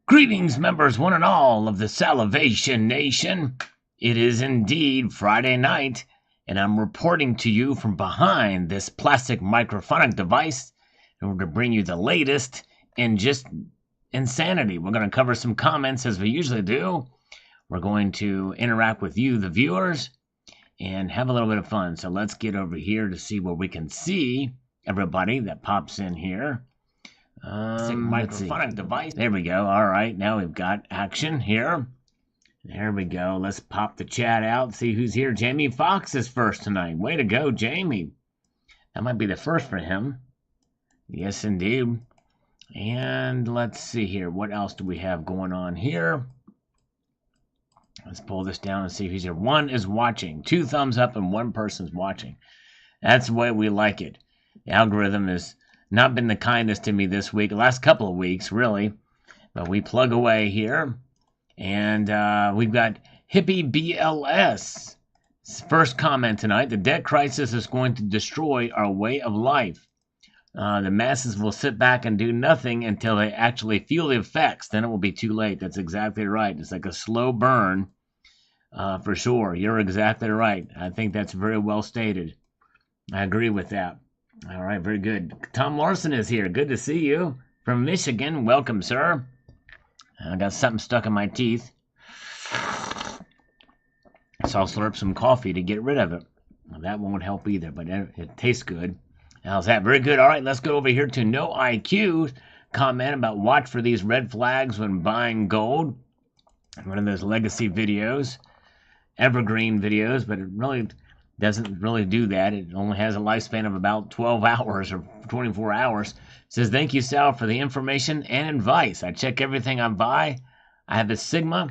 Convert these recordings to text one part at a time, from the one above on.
Greetings, members, one and all of the Salivation Nation. It is indeed Friday night, and I'm reporting to you from behind this plastic microphonic device in order to bring you the latest in just insanity. We're going to cover some comments as we usually do. We're going to interact with you, the viewers, and have a little bit of fun. So let's get over here to see where we can see everybody that pops in here. Microphonic device. There we go. All right, now we've got action here. There we go. Let's pop the chat out. See who's here. Jamie Foxx is first tonight. Way to go, Jamie. That might be the first for him. Yes, indeed. And let's see here. What else do we have going on here? Let's pull this down and see who's here. One is watching. 2 thumbs up and 1 person's watching. That's the way we like it. The algorithm has not been the kindest to me this week. The last couple of weeks, really. But we plug away here. And we've got Hippie BLS. First comment tonight. The debt crisis is going to destroy our way of life. The masses will sit back and do nothing until they actually feel the effects. Then it will be too late. That's exactly right. It's like a slow burn for sure. You're exactly right. I think that's very well stated. I agree with that. All right, very good. Tom Larson is here. Good to see you from Michigan. Welcome, sir. I got something stuck in my teeth, so I'll slurp some coffee to get rid of it. Well, that won't help either, but it tastes good. How's that? Very good. All right, let's go over here to No IQ. Comment about watch for these red flags when buying gold. One of those legacy videos, evergreen videos, but it really doesn't really do that. It only has a lifespan of about 12 hours or 24 hours. It says, thank you, Sal, for the information and advice. I check everything I buy. I have a Sigma.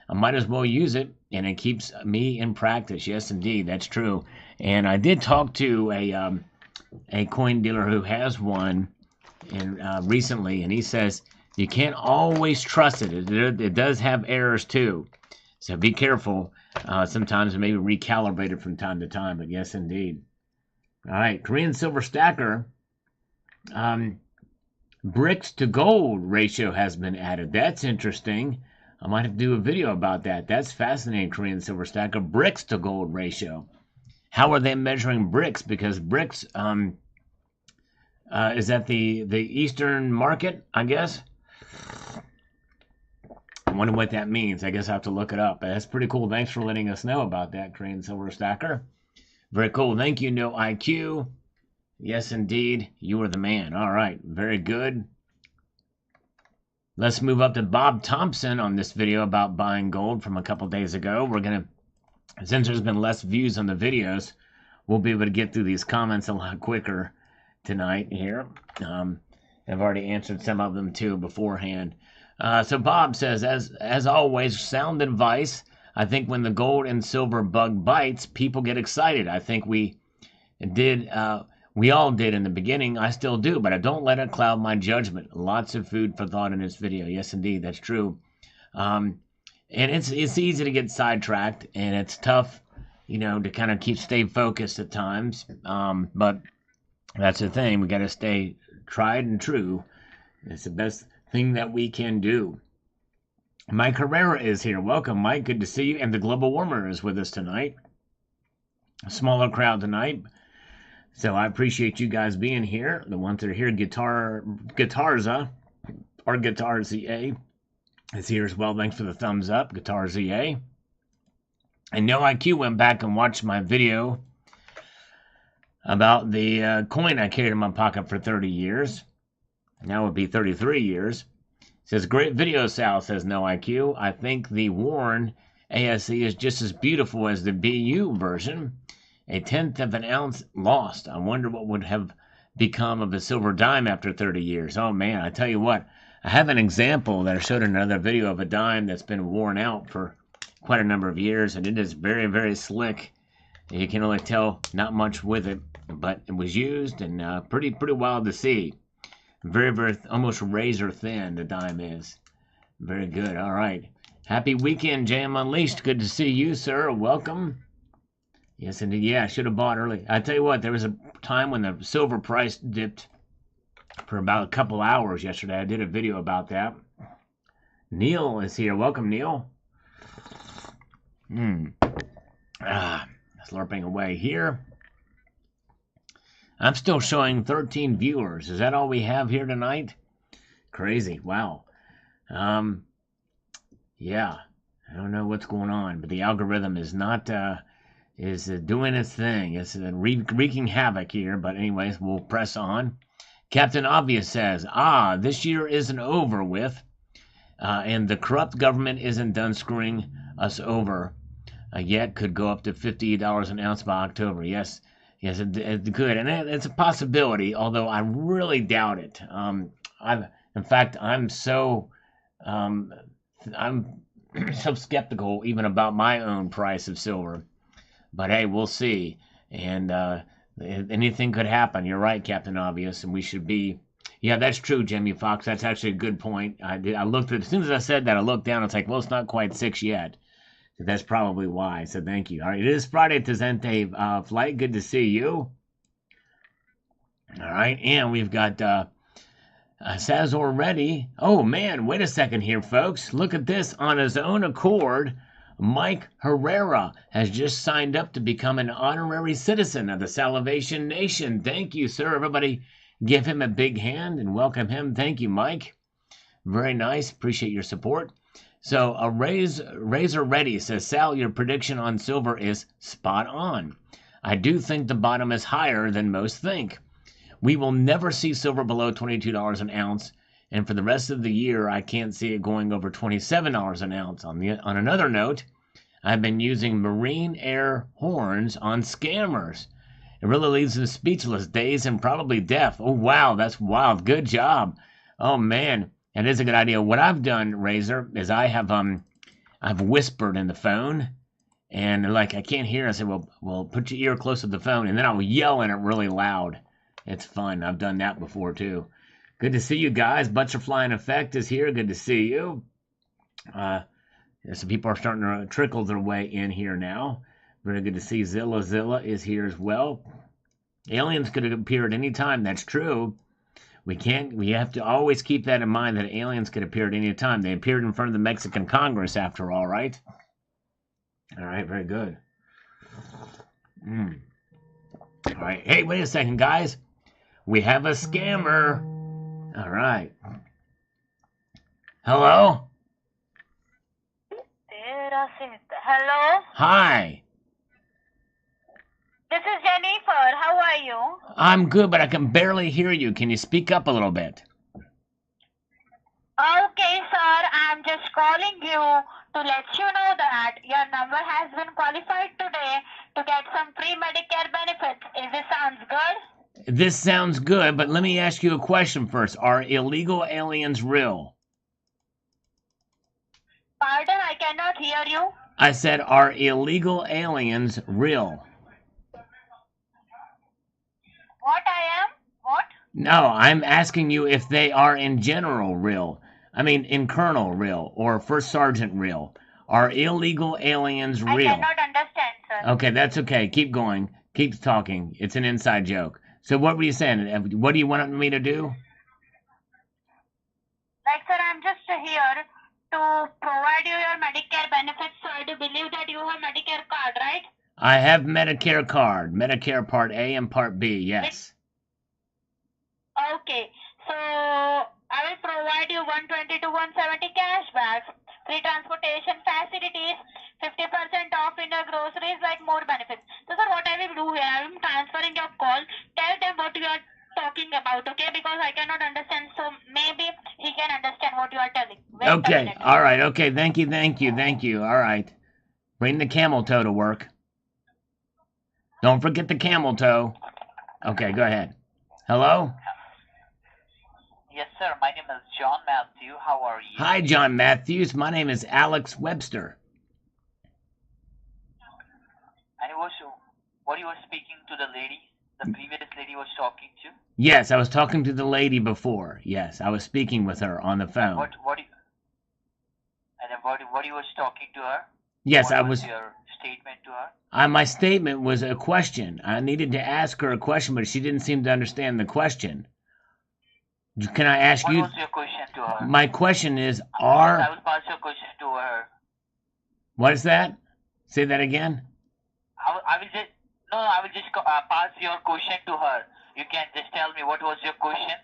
I might as well use it, and it keeps me in practice. Yes, indeed, that's true. And I did talk to a coin dealer who has one recently, and he says you can't always trust it. It does have errors too. So be careful. Sometimes maybe recalibrate it from time to time, but yes, indeed. All right, Korean silver stacker. Bricks to gold ratio has been added. That's interesting. I might have to do a video about that. That's fascinating, Korean silver stacker. Bricks to gold ratio. How are they measuring bricks? Because bricks is that the Eastern market, I guess. I wonder what that means. I guess I have to look it up. But that's pretty cool. Thanks for letting us know about that, Korean Silver Stacker. Very cool. Thank you, No IQ. Yes, indeed. You are the man. All right. Very good. Let's move up to Bob Thompson on this video about buying gold from a couple days ago. We're going to, since there's been less views on the videos, we'll be able to get through these comments a lot quicker tonight here. I've already answered some of them too beforehand. So Bob says, as always, sound advice. I think when the gold and silver bug bites, people get excited. I think we all did in the beginning. I still do, but I don't let it cloud my judgment. Lots of food for thought in this video. Yes, indeed, that's true. And it's easy to get sidetracked, and it's tough, to kind of stay focused at times. But that's the thing. We got to stay tried and true. It's the best thing that we can do. Mike Herrera is here. Welcome, Mike. Good to see you. And the Global Warmer is with us tonight. A smaller crowd tonight. So I appreciate you guys being here. The ones that are here, Guitarza, or Guitar ZA is here as well. Thanks for the thumbs up, Guitar ZA. And No IQ went back and watched my video about the coin I carried in my pocket for 30 years. Now it would be 33 years. Says, great video, Sal, says No IQ. I think the Warren ASE is just as beautiful as the BU version. A tenth of an ounce lost. I wonder what would have become of a silver dime after 30 years. Oh, man, I tell you what. I have an example that I showed in another video of a dime that's been worn out for quite a number of years, and it is very, very slick. You can only tell not much with it, but it was used and pretty wild to see. Very, very, almost razor thin, the dime is. Very good. All right. Happy weekend, JM Unleashed. Good to see you, sir. Welcome. Yes, indeed. Yeah, I should have bought early. I tell you what, there was a time when the silver price dipped for about a couple hours yesterday. I did a video about that. Neil is here. Welcome, Neil. Slurping away here. I'm still showing 13 viewers. Is that all we have here tonight? Crazy. Wow. Yeah. I don't know what's going on, but the algorithm is not is doing its thing. It's wreaking havoc here. But anyways, we'll press on. Captain Obvious says, this year isn't over with, and the corrupt government isn't done screwing us over yet. Could go up to $50 an ounce by October. Yes, it could, and it's a possibility, although I really doubt it. In fact, I'm so skeptical even about my own price of silver. But hey, we'll see. And anything could happen. You're right, Captain Obvious, and we should be. Yeah, that's true, Jimmy Fox. That's actually a good point. I looked at, as soon as I said that, I looked down. It's like, well, it's not quite 6 yet. So that's probably why. So thank you. All right, it is Friday, Tezente Flight. Good to see you. All right, and we've got Sazor ready. Oh man, wait a second here, folks. Look at this. On his own accord, Mike Herrera has just signed up to become an honorary citizen of the Salvation Nation. Thank you, sir. Everybody give him a big hand and welcome him. Thank you, Mike. Very nice. Appreciate your support. So, Razor Ready says, Sal, your prediction on silver is spot on. I do think the bottom is higher than most think. We will never see silver below $22 an ounce, and for the rest of the year, I can't see it going over $27 an ounce. On another note, I've been using marine air horns on scammers. It really leaves them speechless, dazed, and probably deaf. Oh, wow, that's wild. Good job. Oh, man, that is a good idea. What I've done, Razor, is I've whispered in the phone, and like I can't hear. I said, well, put your ear close to the phone, and then I'll yell in it really loud. It's fun. I've done that before, too. Good to see you guys. Butterfly in Effect is here. Good to see you. Some people are starting to trickle their way in here now. Very good to see Zilla. Zilla is here as well. Aliens could appear at any time. That's true. We have to always keep that in mind, that aliens could appear at any time. They appeared in front of the Mexican Congress, after all, right? All right, very good. All right. Hey, wait a second, guys. We have a scammer. All right. Hello? Hello? Hi. This is Jennifer. How are you? I'm good, but I can barely hear you. Can you speak up a little bit? Okay, sir. I'm just calling you to let you know that your number has been qualified today to get some free Medicare benefits. Is this sounds good? This sounds good, but let me ask you a question first. Are illegal aliens real? Pardon, I cannot hear you. I said, are illegal aliens real? What I am? What? No, I'm asking you if they are in general real. I mean, in Colonel real or First Sergeant real. Are illegal aliens real? I cannot understand, sir. Okay, that's okay. Keep going. Keep talking. It's an inside joke. So what were you saying? What do you want me to do? Like, sir, I'm just here to provide you your Medicare benefits. So I do believe that you have Medicare card, right? I have Medicare card. Medicare Part A and Part B, yes. Okay. So I will provide you 120 to 170 cashback, free transportation facilities, 50% off in your groceries, like more benefits. So, sir, what I will do here, I am transferring your call. Tell them what you are talking about, okay? Because I cannot understand, so maybe he can understand what you are telling. Wait okay, all right, okay. Thank you. All right. Bring the camel toe to work. Don't forget the camel toe. Okay, go ahead. Hello? Yes, sir. My name is John Matthew. How are you? Hi, John Matthews. My name is Alex Webster. And what you were speaking to the lady? The previous lady was talking to? Yes, I was talking to the lady before. Yes, I was speaking with her on the phone. What you was talking to her? Yes, what was your statement to her? My statement was a question. I needed to ask her a question, but she didn't seem to understand the question. Can I ask you? What was your question? to her. My question is, I will pass your question to her. what is that? Say that again. I will just pass your question to her. You can just tell me what was your question.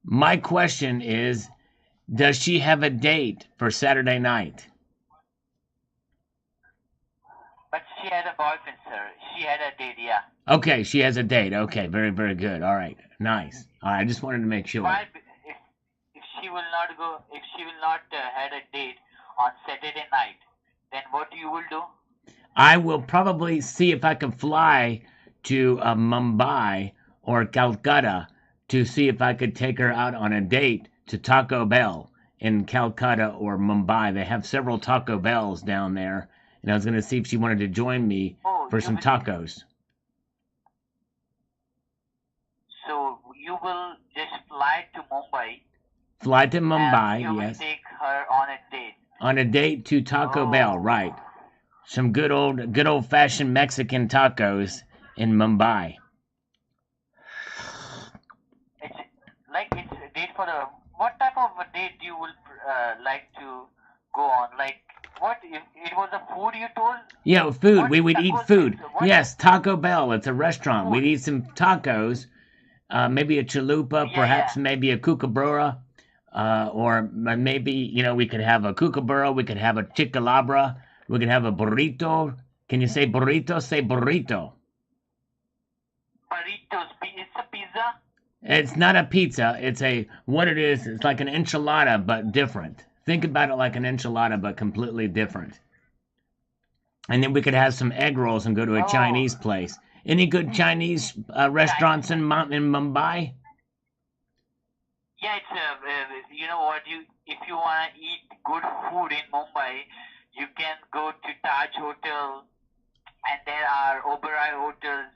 My question is, does she have a date for Saturday night? But she had a boyfriend, sir. She had a date, yeah. Okay, she has a date. Okay, very, very good. All right, nice. All right, I just wanted to make sure. Why, if she will not go, if she will not had a date on Saturday night, then what you will do? I will probably see if I can fly to Mumbai or Calcutta to see if I could take her out on a date to Taco Bell in Calcutta or Mumbai. They have several Taco Bells down there, and I was going to see if she wanted to join me for some tacos. So you will just fly to Mumbai. Fly to Mumbai, and you yes. will take her on a date. On a date to Taco Bell, right? Some good old fashioned Mexican tacos in Mumbai. It's a date for the. What type of a date you will like to go on? Like what? It was a food you told? Yeah, food. What We would eat food. What? Yes, Taco Bell. It's a restaurant. We'd eat some tacos, maybe a chalupa, perhaps maybe a kookaburra, or maybe we could have a kookaburra. We could have a chicalabra. We could have a burrito. Can you say burrito? Say burrito. Burritos. It's a pizza. It's not a pizza. It's what it is. It's like an enchilada, but different. Think about it like an enchilada, but completely different. And then we could have some egg rolls and go to a Chinese place. Any good Chinese restaurants in Mumbai? Yeah, it's you know what, if you want to eat good food in Mumbai, you can go to Taj Hotel, and there are Oberoi hotels,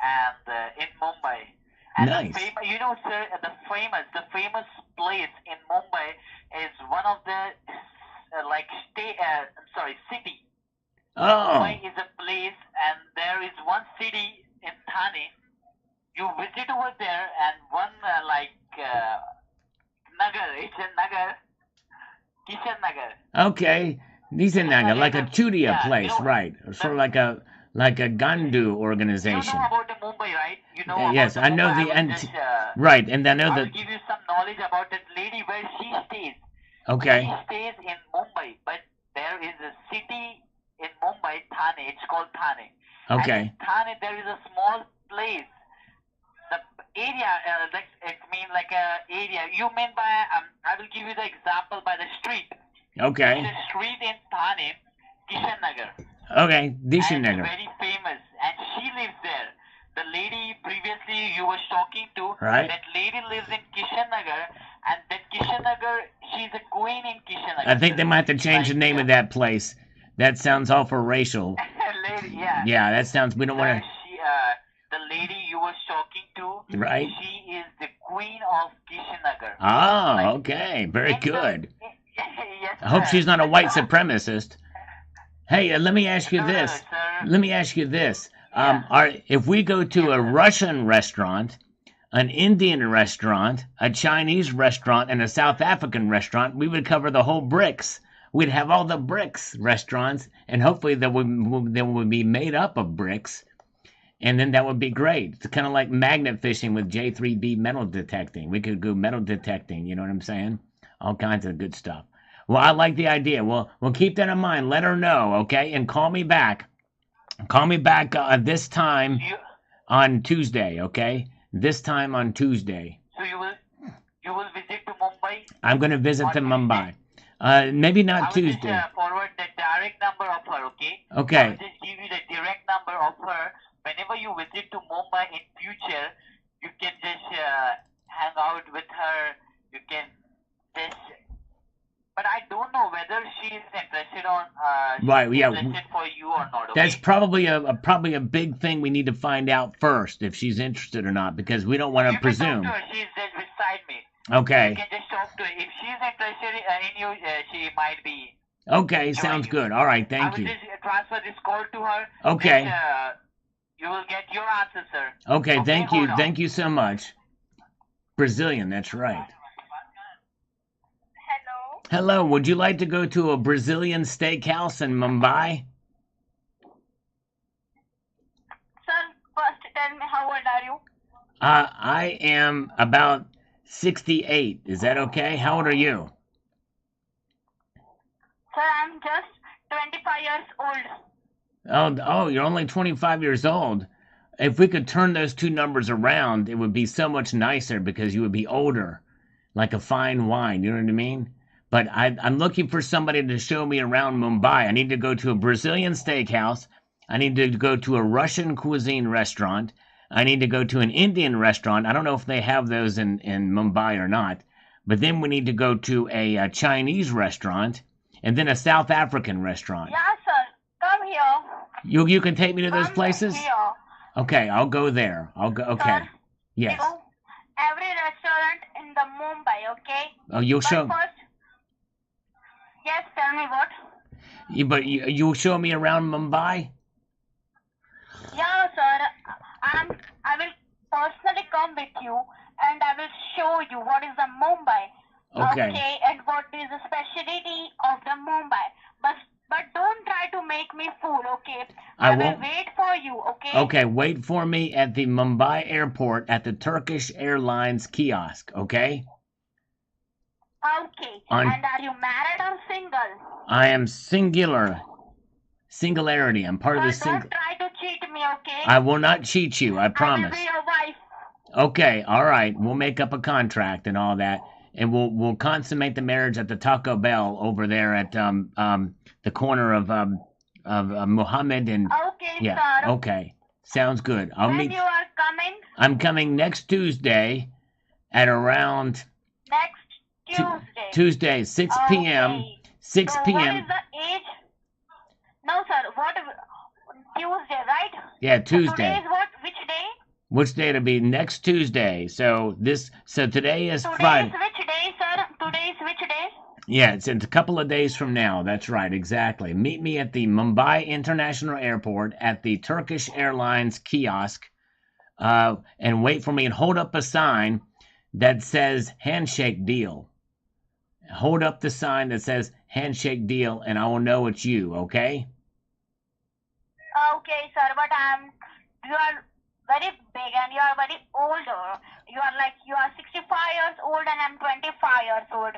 and in Mumbai. And nice. Sir, the famous place in Mumbai is one of the city. Oh. Mumbai is a place, and there is one city in Thane. You visit over there, and one Nagar. It's a Nagar, Kishan Nagar. Okay, Kishan Nagar, like a Chudia place, right? Sort of like a Gandu organization. You know about the Mumbai, right? You know. Yes, I know right, and I know that. I will give you some knowledge about that lady where she stays. Okay. She stays in Mumbai, but there is a city in Mumbai, Thane. It's called Thane. Okay. And in Thane, there is a small place. The area, it means like a area. You mean by? I will give you the example by the street. Okay. It's a street in Thane, Kishan Nagar. Okay, Kishan Nagar. It's very famous, and she lives there. The lady previously you was talking to, right? That lady lives in Kishan Nagar, and that Kishan Nagar, she's a queen in Kishan Nagar. I think they might have to change the name of that place. That sounds awful racial. Lady, yeah. Yeah, that sounds. We don't want to. The lady you was talking to, right? She is the queen of Kishan Nagar. Oh, okay, very good. Yes, I hope she's not a white supremacist. Hey, let me ask you this. Let me ask you this. If we go to a Russian restaurant, an Indian restaurant, a Chinese restaurant, and a South African restaurant, we would cover the whole bricks. We'd have all the bricks restaurants, and hopefully they would be made up of bricks, and then that would be great. It's kind of like magnet fishing with J3B metal detecting. We could go metal detecting, you know what I'm saying? All kinds of good stuff. Well, I like the idea. We'll keep that in mind. Let her know, okay? And call me back. Call me back this time on Tuesday, okay? This time on Tuesday. So you will visit to Mumbai? I'm going to visit to Mumbai. Maybe not Tuesday. I will just forward the direct number of her, okay? Okay. I will just give you the direct number of her. Whenever you visit to Mumbai in future, you can just hang out with her. You can just... But I don't know whether she is interested interested for you or not. Okay? That's probably a big thing we need to find out first if she's interested or not, because we don't want to presume. Talk to her. She's just beside me. Okay. You can just talk to her. If she's interested in you, she might be. Okay, sounds good. All right, thank you. I will just transfer this call to her. Okay. Then, you will get your answer, sir. Okay, thank you. Thank you so much. Brazilian, that's right. Hello, would you like to go to a Brazilian steakhouse in Mumbai? Sir, first tell me how old are you? I am about 68. Is that okay? How old are you? Sir, I'm just 25 years old. Oh, you're only 25 years old. If we could turn those two numbers around, it would be so much nicer because you would be older, like a fine wine. You know what I mean? But I'm looking for somebody to show me around Mumbai. I need to go to a Brazilian steakhouse. I need to go to a Russian cuisine restaurant. I need to go to an Indian restaurant. I don't know if they have those in Mumbai or not. But then we need to go to a Chinese restaurant and then a South African restaurant. Yeah, sir. Come here. You can take me to those Come places? here. Okay, I'll go there. I'll go. Okay. Sir, Yes. you, every restaurant in the Mumbai, okay? Oh, you'll But show. first, yes, tell me what? But you'll show me around Mumbai. Yeah, sir. I will personally come with you and I will show you what is the Mumbai. Okay. And what is the specialty of the Mumbai. But don't try to make me fool, okay? I will won't. wait for you, okay? Okay, wait for me at the Mumbai airport at the Turkish Airlines kiosk. Okay. Okay. On- And are you married or single? I am singular. Singularity. I'm part of the Sir, single. don't try to cheat me, okay? I will not cheat you. I I will promise. be your wife. Okay. All right. We'll make up a contract and all that, and we'll consummate the marriage at the Taco Bell over there at the corner of Muhammad and Okay, yeah. sir. Okay. Sounds good. I'll When meet. you are coming? I'm coming next Tuesday at around Next Tuesday. Tuesday 6 p.m. Okay. 6 So what p.m. is the age? No, sir. What? Tuesday, right? Yeah, So Tuesday. today is what? Which day? Which day it'll be? Next Tuesday. So today is Today Friday. is which day, sir? Today is which day? Yeah, it's a couple of days from now. That's right, exactly. Meet me at the Mumbai International Airport at the Turkish Airlines kiosk, and wait for me and hold up a sign that says handshake deal. Hold up the sign that says handshake deal, and I will know it's you. Okay? Okay, sir. But you are very big and you are very older. You are 65 years old and I'm 25 years old.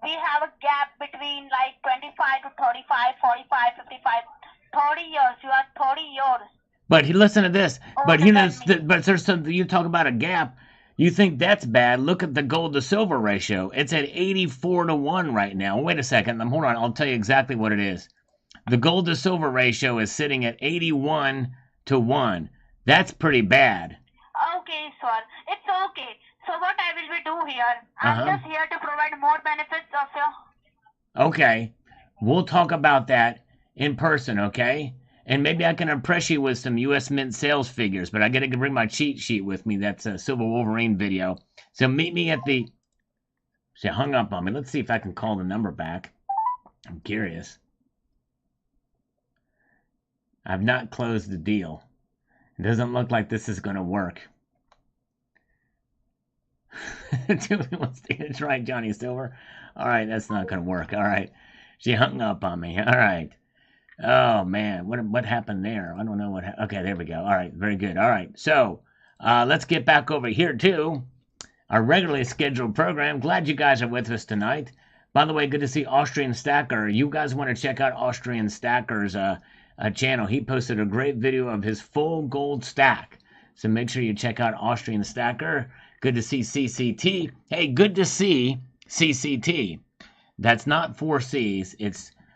We have a gap between like 25 to 35, 45, 55, 30 years. You are 30 years. But listen to this. But Older you know, than me. but there's something you talk about a gap. You think that's bad? Look at the gold to silver ratio. It's at 84 to 1 right now. Wait a second. Hold on. I'll tell you exactly what it is. The gold to silver ratio is sitting at 81 to 1. That's pretty bad. Okay, sir. It's okay. So what I will be do here? I'm Uh-huh. just here to provide more benefits of your. Okay. We'll talk about that in person, okay? And maybe I can impress you with some US Mint sales figures, but I gotta bring my cheat sheet with me. That's a Silver Wolverine video. So meet me at the... She hung up on me. Let's see if I can call the number back. I'm curious. I've not closed the deal. It doesn't look like this is going to work. It's right, Johnny Silver. All right, that's not going to work. All right. She hung up on me. All right. Oh, man. What happened there? I don't know what happened. Okay, there we go. All right, very good. All right. So let's get back over here to our regularly scheduled program. Glad you guys are with us tonight. By the way, good to see Austrian Stacker. You guys want to check out Austrian Stacker's channel. He posted a great video of his full gold stack. So make sure you check out Austrian Stacker. Good to see CCT. Hey, good to see CCT. That's not 4 C's,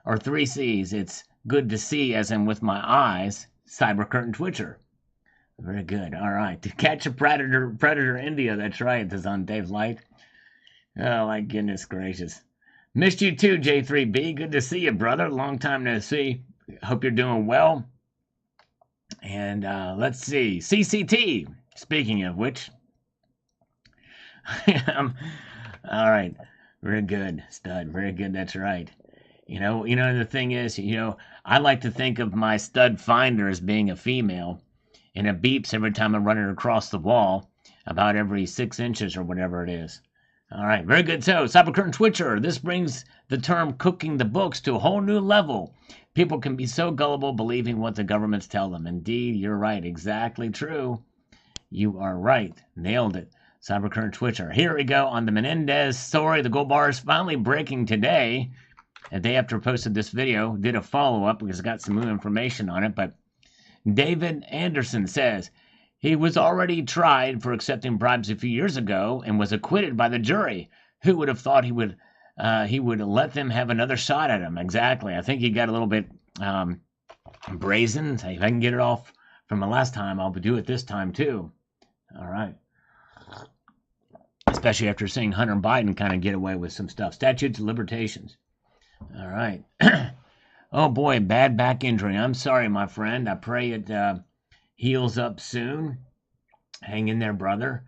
or 3 C's. It's good to see, as in with my eyes, Cyber Curtain Twitcher. Very good. All right. To catch a predator India. That's right. This is on Dave Light. Oh, my goodness gracious. Missed you too, J3B. Good to see you, brother. Long time no see. Hope you're doing well. And let's see. CCT. Speaking of which. All right. Very good, stud. Very good. That's right. You know, the thing is, I like to think of my stud finder as being a female. And it beeps every time I run it across the wall, about every 6 inches or whatever it is. All right, very good. So, Cybercurtain Twitcher, this brings the term cooking the books to a whole new level. People can be so gullible believing what the governments tell them. Indeed, you're right. Exactly true. You are right. Nailed it. Cybercurrent Twitcher. Here we go on the Menendez story. The gold bar is finally breaking today. A day after I posted this video, did a follow-up because I got some new information on it. But David Anderson says he was already tried for accepting bribes a few years ago and was acquitted by the jury. Who would have thought he would let them have another shot at him? Exactly. I think he got a little bit brazen. If I can get it off from the last time, I'll do it this time too. All right. Especially after seeing Hunter Biden kind of get away with some stuff. Statutes of limitations. All right. Oh boy, bad back injury. I'm sorry, my friend. I pray it heals up soon. Hang in there, brother.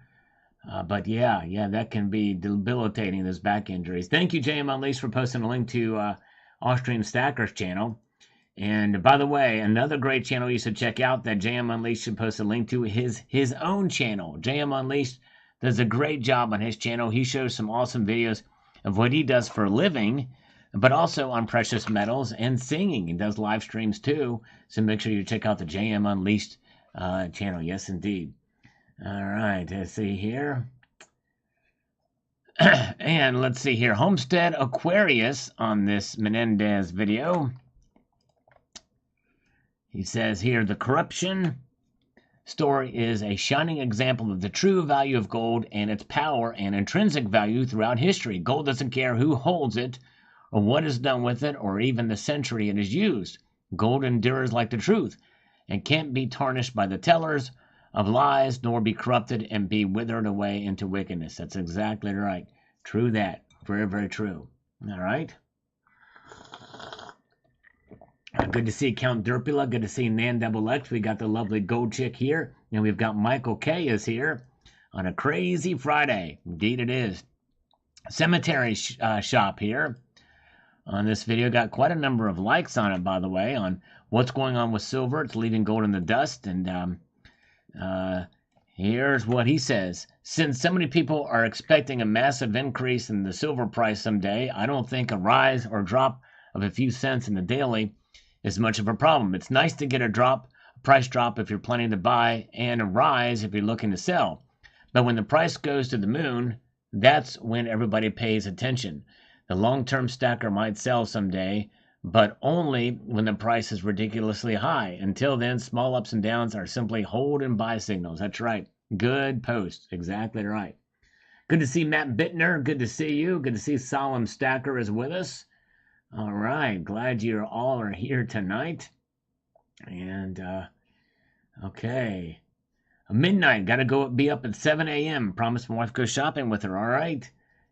But yeah, that can be debilitating, those back injuries. Thank you, JM Unleashed, for posting a link to Austrian Stacker's channel. And by the way, another great channel you should check out that JM Unleashed should post a link to his own channel. JM Unleashed does a great job on his channel. He shows some awesome videos of what he does for a living, but also on precious metals and singing. He does live streams too. So make sure you check out the JM Unleashed channel. Yes, indeed. All right, let's see here. And let's see here. Homestead Aquarius on this Menendez video. He says here, the corruption story is a shining example of the true value of gold and its power and intrinsic value throughout history. Gold doesn't care who holds it or what is done with it or even the century it is used. Gold endures like the truth and can't be tarnished by the tellers of lies, nor be corrupted and be withered away into wickedness. That's exactly right. True that. Very, very true. All right. Good to see Count Derpula. Good to see Nan Double X. We got the lovely gold chick here. And we've got Michael K is here on a crazy Friday. Indeed it is. Cemetery shop here on this video. Got quite a number of likes on it, by the way, on what's going on with silver. It's leaving gold in the dust. And here's what he says. Since so many people are expecting a massive increase in the silver price someday, I don't think a rise or drop of a few cents in the daily is much of a problem. It's nice to get a price drop if you're planning to buy, and a rise if you're looking to sell. But when the price goes to the moon, that's when everybody pays attention. The long-term stacker might sell someday, but only when the price is ridiculously high. Until then, small ups and downs are simply hold and buy signals. That's right. Good post. Exactly right. Good to see Matt Bittner. Good to see you. Good to see Solemn Stacker is with us. All right. Glad you all are here tonight. And, okay. Midnight. Got to be up at 7 a.m. Promised my wife to go shopping with her. All right.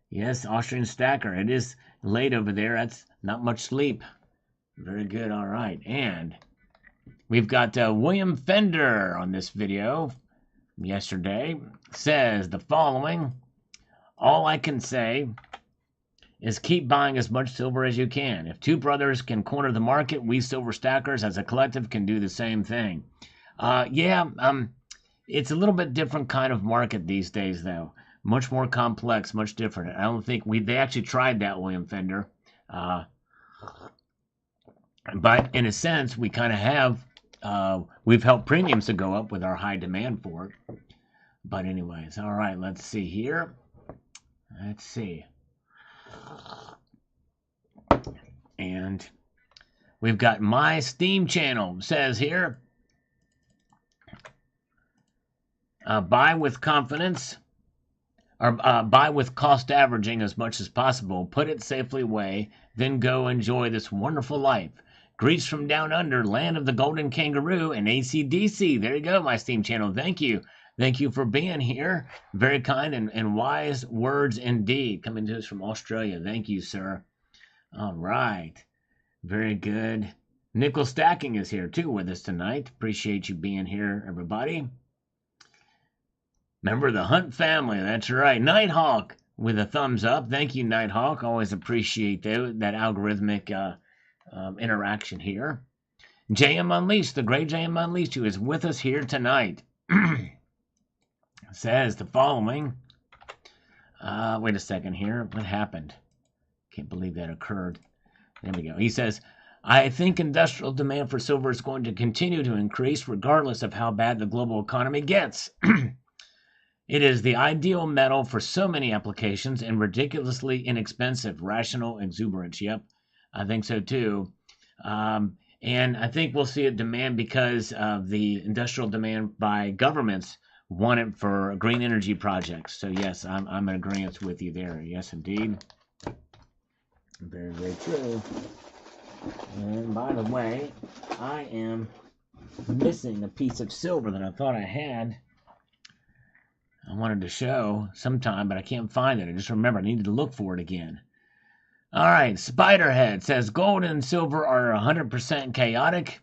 Yes, Austrian Stacker. It is late over there. That's not much sleep. Very good. All right. And we've got William Fender on this video yesterday. Says the following. All I can say is keep buying as much silver as you can. If two brothers can corner the market, we silver stackers as a collective can do the same thing. It's a little bit different kind of market these days, though. Much more complex, much different. I don't think they actually tried that, William Fender. But in a sense, we kind of have, we've helped premiums to go up with our high demand for it. But anyways, all right, let's see here. Let's see. And we've got my Steam channel. Says here, buy with confidence, or buy with cost averaging as much as possible. Put it safely away, then go enjoy this wonderful life. Greets from down under, land of the golden kangaroo, and AC/DC. There you go, my Steam channel. Thank you. Thank you for being here. Very kind and wise words indeed. Coming to us from Australia. Thank you, sir. All right. Very good. Nickel Stacking is here, too, with us tonight. Appreciate you being here, everybody. Member of the Hunt family. That's right. Nighthawk with a thumbs up. Thank you, Nighthawk. Always appreciate that algorithmic interaction here. JM Unleashed, the great JM Unleashed, who is with us here tonight. Says the following. Wait a second here. What happened? Can't believe that occurred. There we go. He says, I think industrial demand for silver is going to continue to increase regardless of how bad the global economy gets. It is the ideal metal for so many applications and ridiculously inexpensive. Rational exuberance. Yep, I think so too. And I think we'll see a demand because of the industrial demand by governments want it for green energy projects. So yes, I'm in agreement with you there. Yes, indeed. Very, very true. And by the way, I am missing a piece of silver that I thought I had. I wanted to show sometime, but I can't find it. I just remember I needed to look for it again. All right, Spiderhead says gold and silver are 100% chaotic,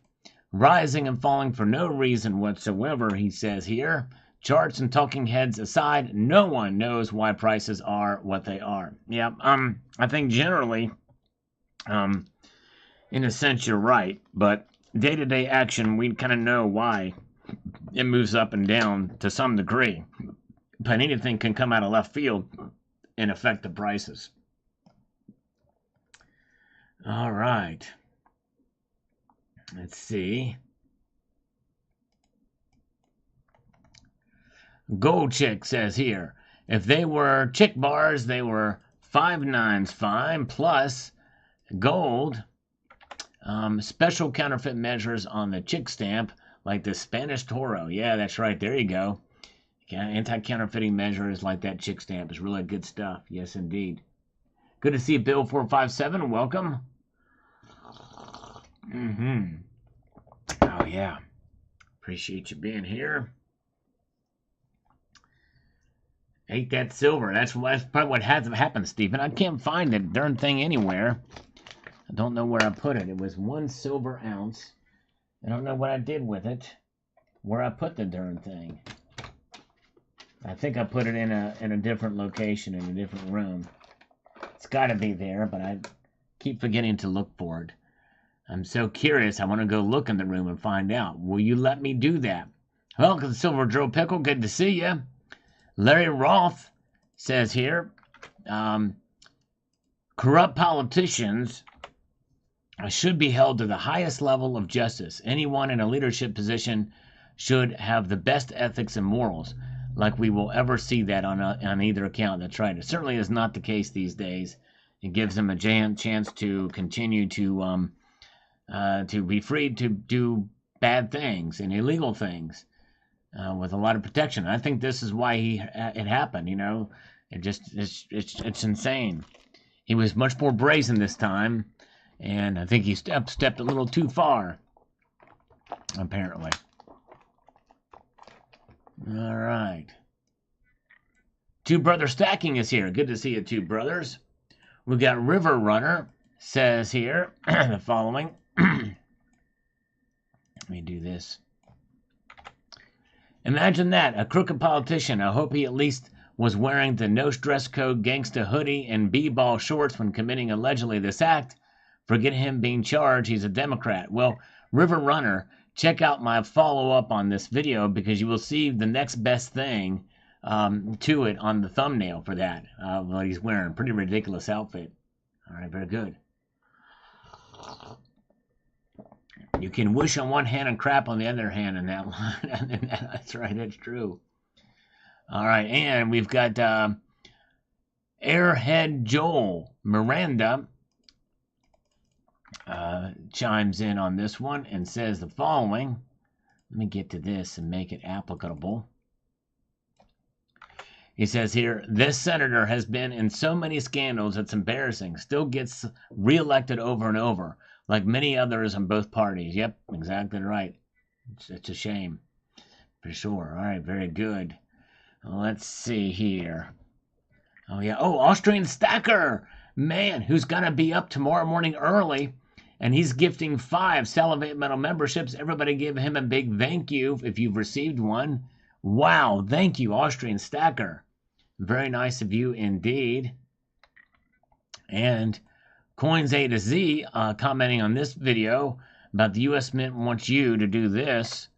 rising and falling for no reason whatsoever, he says here. Charts and talking heads aside, no one knows why prices are what they are. Yeah, I think generally, in a sense, you're right, but day-to-day action, we kind of know why it moves up and down to some degree. But anything can come out of left field and affect the prices. All right. Let's see. Gold Chick says here, if they were chick bars, they were 5 nines fine plus gold. Special counterfeit measures on the chick stamp, like the Spanish Toro. Yeah, that's right. There you go. Anti-counterfeiting measures like that chick stamp is really good stuff. Yes, indeed. Good to see you, Bill 457. Welcome. Oh, yeah. Appreciate you being here. Ate that silver. That's probably what has happened, Stephen. I can't find that darn thing anywhere. I don't know where I put it. It was 1 silver ounce. I don't know what I did with it. Where I put the darn thing. I think I put it in a different location, in a different room. It's got to be there, but I keep forgetting to look for it. I'm so curious. I want to go look in the room and find out. Will you let me do that? Welcome, Silver Drill Pickle. Good to see you. Larry Roth says here, corrupt politicians should be held to the highest level of justice. Anyone in a leadership position should have the best ethics and morals. Like we will ever see that on either account. That's right. It certainly is not the case these days. It gives them a chance to continue to be free to do bad things and illegal things with a lot of protection. I think this is why it happened. You know, it's insane. He was much more brazen this time, and I think he stepped a little too far. Apparently. All right. Two Brother Stacking is here. Good to see you, Two Brothers. We got River Runner says here the following. Let me do this. Imagine that, a crooked politician. I hope he at least was wearing the no stress code gangsta hoodie and b-ball shorts when committing allegedly this act. Forget him being charged. He's a Democrat. Well, River Runner, check out my follow-up on this video because you will see the next best thing to it on the thumbnail for that. What he's wearing. Pretty ridiculous outfit. All right, very good. You can wish on one hand and crap on the other hand in that line. That's right, that's true. All right, and we've got Airhead Joel Miranda chimes in on this one and says the following. Let me get to this and make it applicable. He says here, this senator has been in so many scandals it's embarrassing. Still gets reelected over and over, like many others in both parties. Yep, exactly right. It's a shame, for sure. All right, very good. Let's see here. Oh, yeah. Oh, Austrian Stacker. Man, who's going to be up tomorrow morning early. And he's gifting 5 Salivate Metal memberships. Everybody give him a big thank you if you've received one. Wow, thank you, Austrian Stacker. Very nice of you indeed. And Coins A to Z commenting on this video about the U.S. Mint wants you to do this.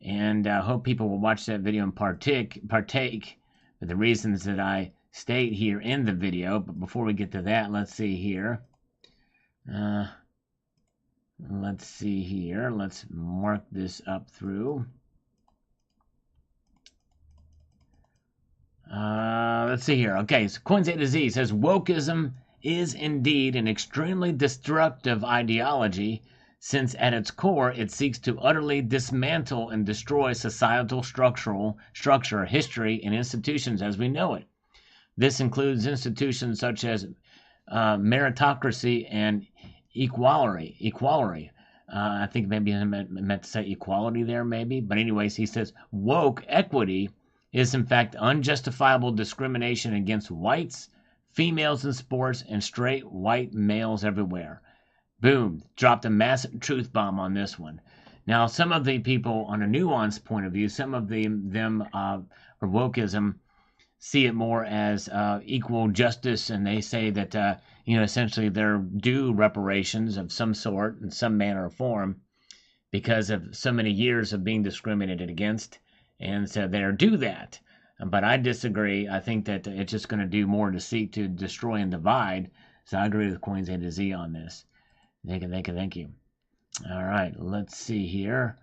And I hope people will watch that video and partake for the reasons that I state here in the video. But before we get to that, let's see here. Let's see here. Let's mark this up through. Let's see here. Okay, so Coins A to Z says wokeism is indeed an extremely destructive ideology, since at its core it seeks to utterly dismantle and destroy societal structure, history, and institutions as we know it. This includes institutions such as meritocracy and equality. I think maybe I meant to say equality there, maybe. But anyways, he says woke equity is in fact unjustifiable discrimination against whites, females in sports, and straight white males everywhere. Boom, dropped a massive truth bomb on this one. Now, some of the people on a nuanced point of view, some of them or wokeism, see it more as equal justice, and they say that essentially they're due reparations of some sort in some manner or form because of so many years of being discriminated against, and so they're due that. But I disagree. I think that it's just going to do more to seek to destroy and divide. So I agree with Coins A to Z on this. Thank you. All right, let's see here.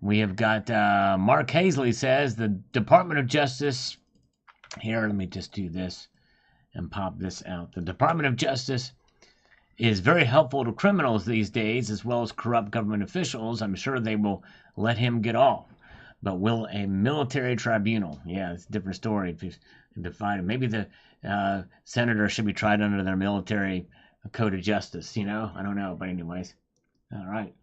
We have got Mark Hazley says the Department of Justice. Here, let me just do this and pop this out. The Department of Justice is very helpful to criminals these days, as well as corrupt government officials. I'm sure they will let him get off. But will a military tribunal? Yeah, it's a different story if you divide it. Maybe the senator should be tried under their military code of justice, I don't know. But anyways, all right.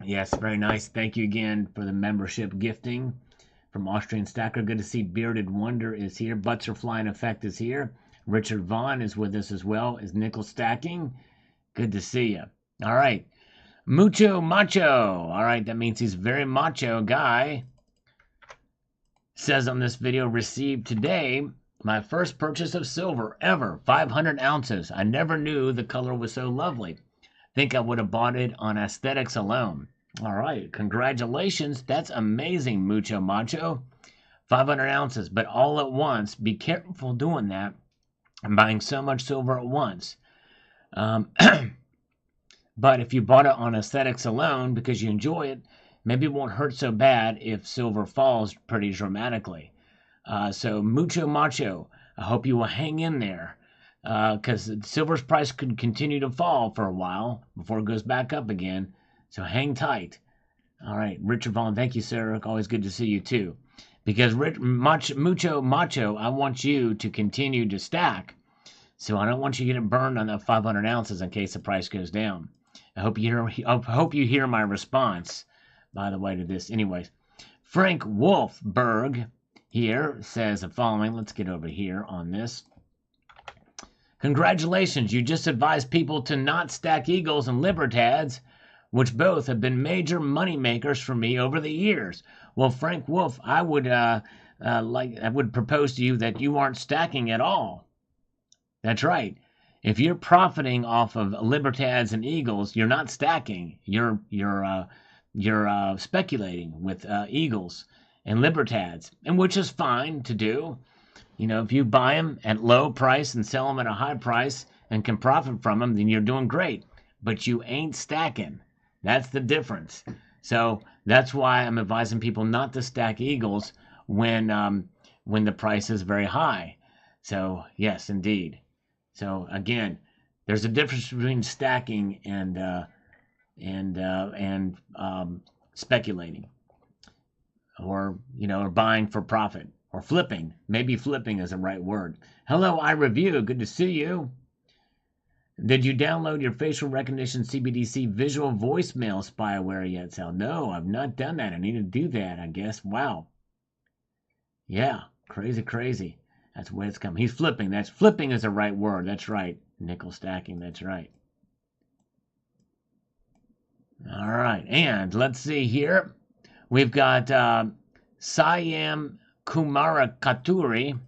Yes, very nice. Thank you again for the membership gifting from Austrian Stacker. Good to see Bearded Wonder is here. Butts Are Flying Effect is here. Richard Vaughn is with us as well. Is Nickel Stacking? Good to see you. All right. Mucho Macho. All right, that means he's a very macho guy. Says on this video, received today my first purchase of silver ever, 500 ounces. I never knew the color was so lovely. Think I would have bought it on aesthetics alone. All right, congratulations. That's amazing, Mucho Macho. 500 ounces, but all at once. Be careful doing that and buying so much silver at once. But if you bought it on aesthetics alone because you enjoy it, maybe it won't hurt so bad if silver falls pretty dramatically. So Mucho Macho, I hope you will hang in there because silver's price could continue to fall for a while before it goes back up again. So hang tight. All right, Richard Vaughn, thank you, sir. Always good to see you too. Because Mucho Macho, I want you to continue to stack. So I don't want you to get burned on that 500 ounces in case the price goes down. I hope you hear my response, by the way, to this. Anyways, Frank Wolfberg here says the following. Let's get over here on this. Congratulations, you just advised people to not stack Eagles and Libertads, which both have been major money makers for me over the years. Well, Frank Wolf, I would propose to you that you aren't stacking at all. That's right. If you're profiting off of Libertads and Eagles, you're not stacking. You're speculating with Eagles and Libertads, and which is fine to do. If you buy them at low price and sell them at a high price and can profit from them, then you're doing great. But you ain't stacking. That's the difference. So that's why I'm advising people not to stack Eagles when the price is very high. So yes, indeed. So again, there's a difference between stacking and speculating, or buying for profit, or flipping. Maybe flipping is the right word. Hello, iReview. Good to see you. Did you download your facial recognition CBDC visual voicemail spyware yet, Sal? No, I've not done that. I need to do that, I guess. Wow. Yeah, crazy. That's the way it's coming. He's flipping. Flipping is the right word. That's right. Nickel stacking. That's right. All right. And let's see here. We've got Siam Kumara Katuri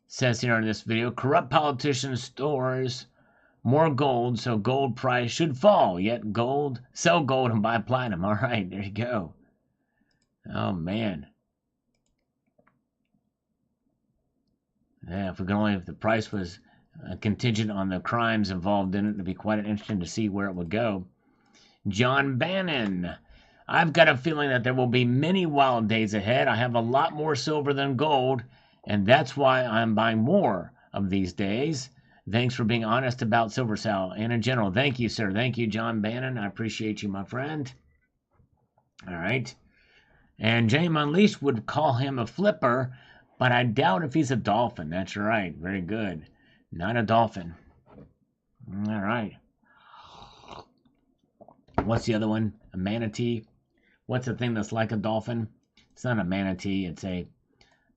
says here in this video, corrupt politicians stores more gold, so gold price should fall. Yet sell gold and buy platinum. All right. There you go. Oh, man. Yeah, if the price was contingent on the crimes involved in it, it'd be quite interesting to see where it would go. John Bannon. I've got a feeling that there will be many wild days ahead. I have a lot more silver than gold, and that's why I'm buying more of these days. Thanks for being honest about silver sale and in general. Thank you, sir. Thank you, John Bannon. I appreciate you, my friend. All right. And James Unleashed would call him a flipper, but I doubt if he's a dolphin. That's right. Very good. Not a dolphin. All right. What's the other one? A manatee. What's the thing that's like a dolphin? It's not a manatee. It's a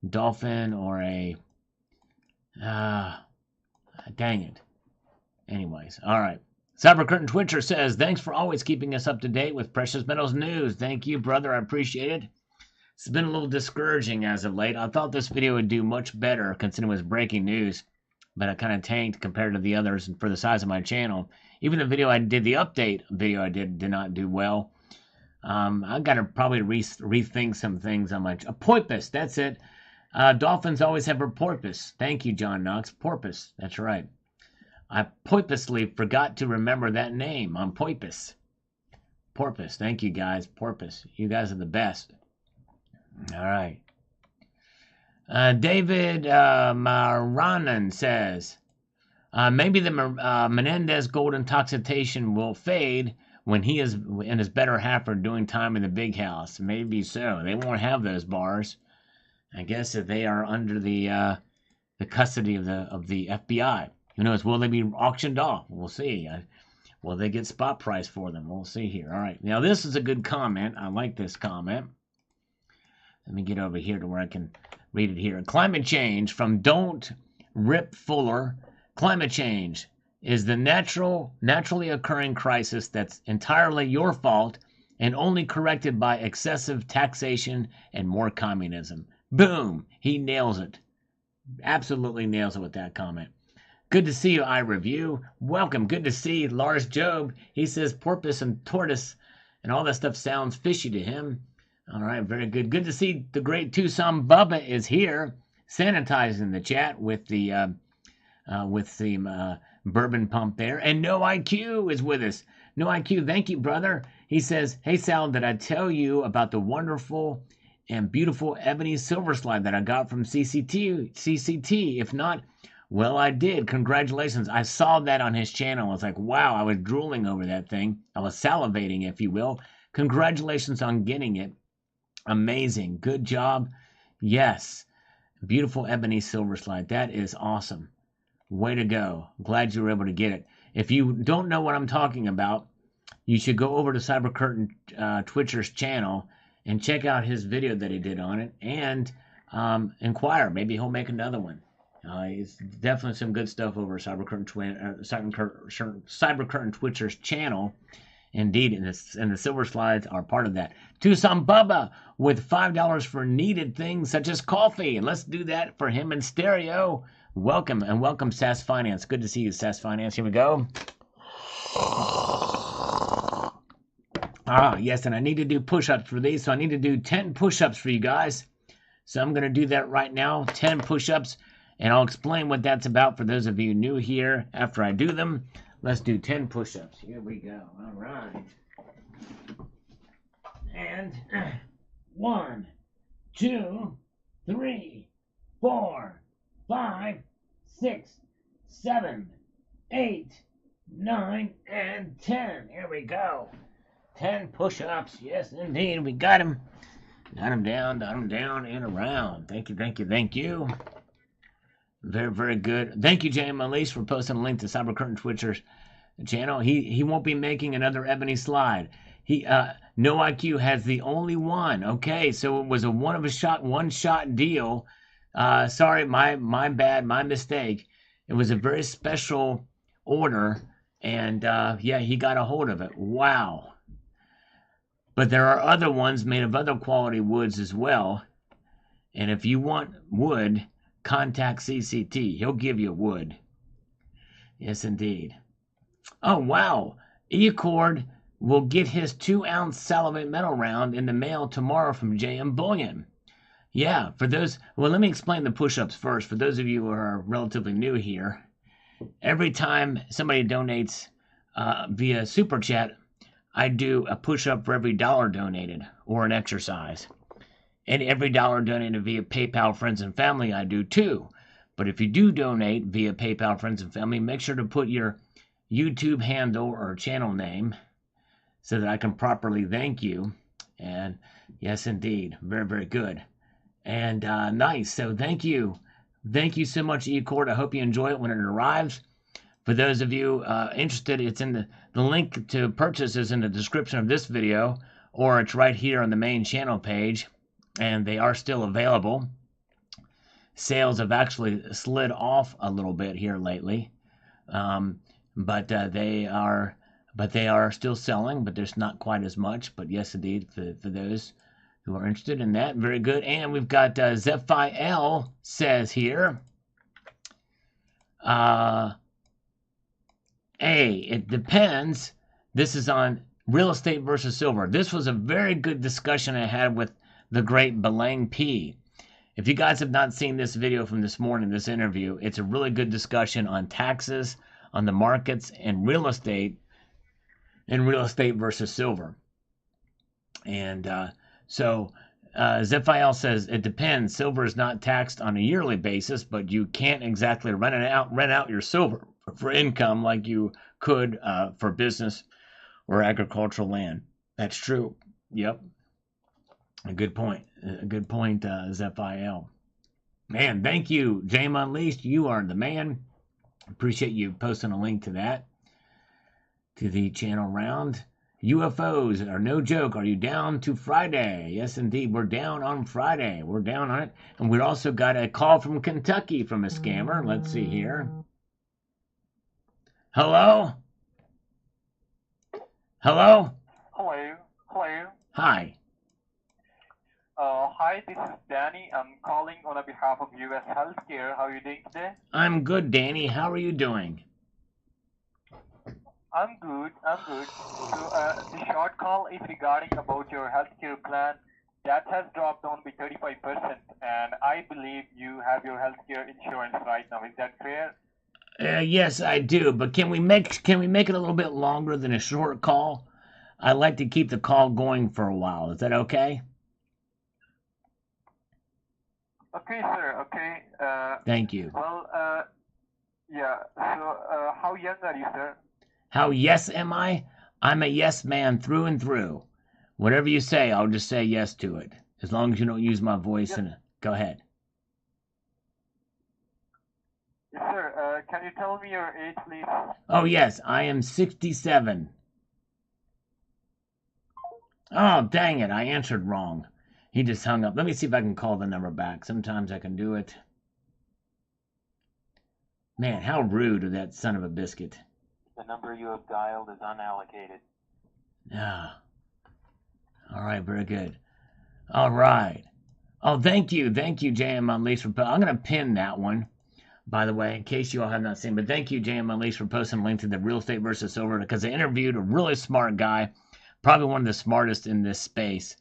dolphin or a... dang it. Anyways, all right. Cyber Curtain Twitcher says, thanks for always keeping us up to date with precious metals news. Thank you, brother. I appreciate it. It's been a little discouraging as of late. I thought this video would do much better considering it was breaking news, but I kind of tanked compared to the others and for the size of my channel. Even the video I did, the update video I did not do well. I got to probably rethink some things on my... A porpoise, that's it. Dolphins always have a porpoise. Thank you, John Knox. Porpoise, that's right. I purposely forgot to remember that name. I'm Porpoise. Porpoise. Thank you, guys. Porpoise. You guys are the best. All right. David Maranan says, maybe the Menendez gold intoxication will fade when he is in his better half for doing time in the big house. Maybe so. They won't have those bars. I guess if they are under the custody of the FBI. Who knows? Will they be auctioned off? We'll see. Will they get spot price for them? We'll see here. All right. Now, this is a good comment. I like this comment. Let me get over here to where I can read it here. Climate change from Don't Rip Fuller. Climate change is the naturally occurring crisis that's entirely your fault and only corrected by excessive taxation and more communism. Boom. He nails it. Absolutely nails it with that comment. Good to see you, iReview. Welcome. Good to see Lars Job. He says porpoise and tortoise and all that stuff sounds fishy to him. All right, very good. Good to see the great Tucson Bubba is here, sanitizing the chat with the bourbon pump there. And No IQ is with us. No IQ, thank you, brother. He says, hey, Sal, did I tell you about the wonderful and beautiful ebony silver slide that I got from CCT? If not, well, I did. Congratulations. I saw that on his channel. I was like, wow, I was drooling over that thing. I was salivating, if you will. Congratulations on getting it. Amazing. Good job. Yes. Beautiful ebony silver slide. That is awesome. Way to go. Glad you were able to get it. If you don't know what I'm talking about, you should go over to Cyber Curtain Twitcher's channel and check out his video that he did on it and inquire. Maybe he'll make another one. It's definitely some good stuff over Cyber Curtain Twitcher's channel. Indeed, and the silver slides are part of that. Tucson Bubba with $5 for needed things such as coffee. And let's do that for him in stereo. Welcome, and welcome, SAS Finance. Good to see you, SAS Finance. Here we go. Yes, and I need to do push-ups for these, so I need to do 10 push-ups for you guys. So I'm going to do that right now, 10 push-ups, and I'll explain what that's about for those of you new here after I do them. Let's do 10 push-ups. Here we go. All right. And 1, 2, 3, 4, 5, 6, 7, 8, 9, and 10. Here we go. 10 push-ups. Yes, indeed. We got him. Got him down, and around. Thank you, thank you, thank you. Very, very good. Thank you, James Elise, for posting a link to Cyber Curtain Twitcher's channel. He won't be making another ebony slide. No IQ has the only one. Okay, so it was a one-shot deal. Sorry, my bad, my mistake. It was a very special order, and yeah, he got a hold of it. Wow. But there are other ones made of other quality woods as well. And if you want wood, contact CCT. He'll give you wood. Yes, indeed. Oh, wow. E-Cord will get his 2-ounce salivate metal round in the mail tomorrow from JM Bullion. Yeah, for those, well, let me explain the push-ups first. For those of you who are relatively new here, every time somebody donates via Super Chat, I do a push-up for every dollar donated or an exercise. And every dollar donated via PayPal, friends, and family, I do too. But if you do donate via PayPal, friends, and family, make sure to put your YouTube handle or channel name so that I can properly thank you. And yes, indeed, very, very good. And nice. So thank you. Thank you so much, eCourt. I hope you enjoy it when it arrives. For those of you interested, it's in the link to purchase is in the description of this video, or it's right here on the main channel page, and they are still available. Sales have actually slid off a little bit here lately, but they are still selling, but there's not quite as much. But yes, indeed, for those who are interested in that, very good. And we've got Zephiel says here, it depends. This is on real estate versus silver. This was a very good discussion I had with the great Belang P. If you guys have not seen this video from this morning, this interview, it's a really good discussion on taxes, on the markets, and real estate versus silver. And so Zephiel says, it depends. Silver is not taxed on a yearly basis, but you can't exactly rent out your silver for income like you could for business or agricultural land. That's true. Yep. A good point. Zephiel. Man, thank you, James Unleashed. You are the man. Appreciate you posting a link to that, to the channel round. UFOs are no joke. Are you down to Friday? Yes, indeed. We're down on Friday. We're down on it. And we also got a call from Kentucky from a scammer. Let's see here. Hello? Hello? Hello. Hello. Hi. Hi, this is Danny. I'm calling on behalf of U.S. Healthcare. How are you doing today? I'm good, Danny. How are you doing? I'm good. So the short call is regarding about your healthcare plan. That has dropped down by 35%, and I believe you have your healthcare insurance right now. Is that fair? Yes, I do. But can we make it a little bit longer than a short call? I'd like to keep the call going for a while. Is that okay? Okay, sir. Okay. Thank you. Well, yeah. So, how young are you, sir? How yes am I? I'm a yes man through and through. Whatever you say, I'll just say yes to it. As long as you don't use my voice. Yes. And go ahead. Yes, sir. Can you tell me your age, please? Oh, yes, I am 67. Oh, dang it, I answered wrong. He just hung up. Let me see if I can call the number back. Sometimes I can do it. Man, how rude of that son of a biscuit. The number you have dialed is unallocated. Ah. All right, very good. All right. Oh, thank you, JM Unleashed. I'm going to pin that one, by the way, in case you all have not seen. But thank you, JM Unleashed, for posting a link to the real estate versus silver, because I interviewed a really smart guy, probably one of the smartest in this space,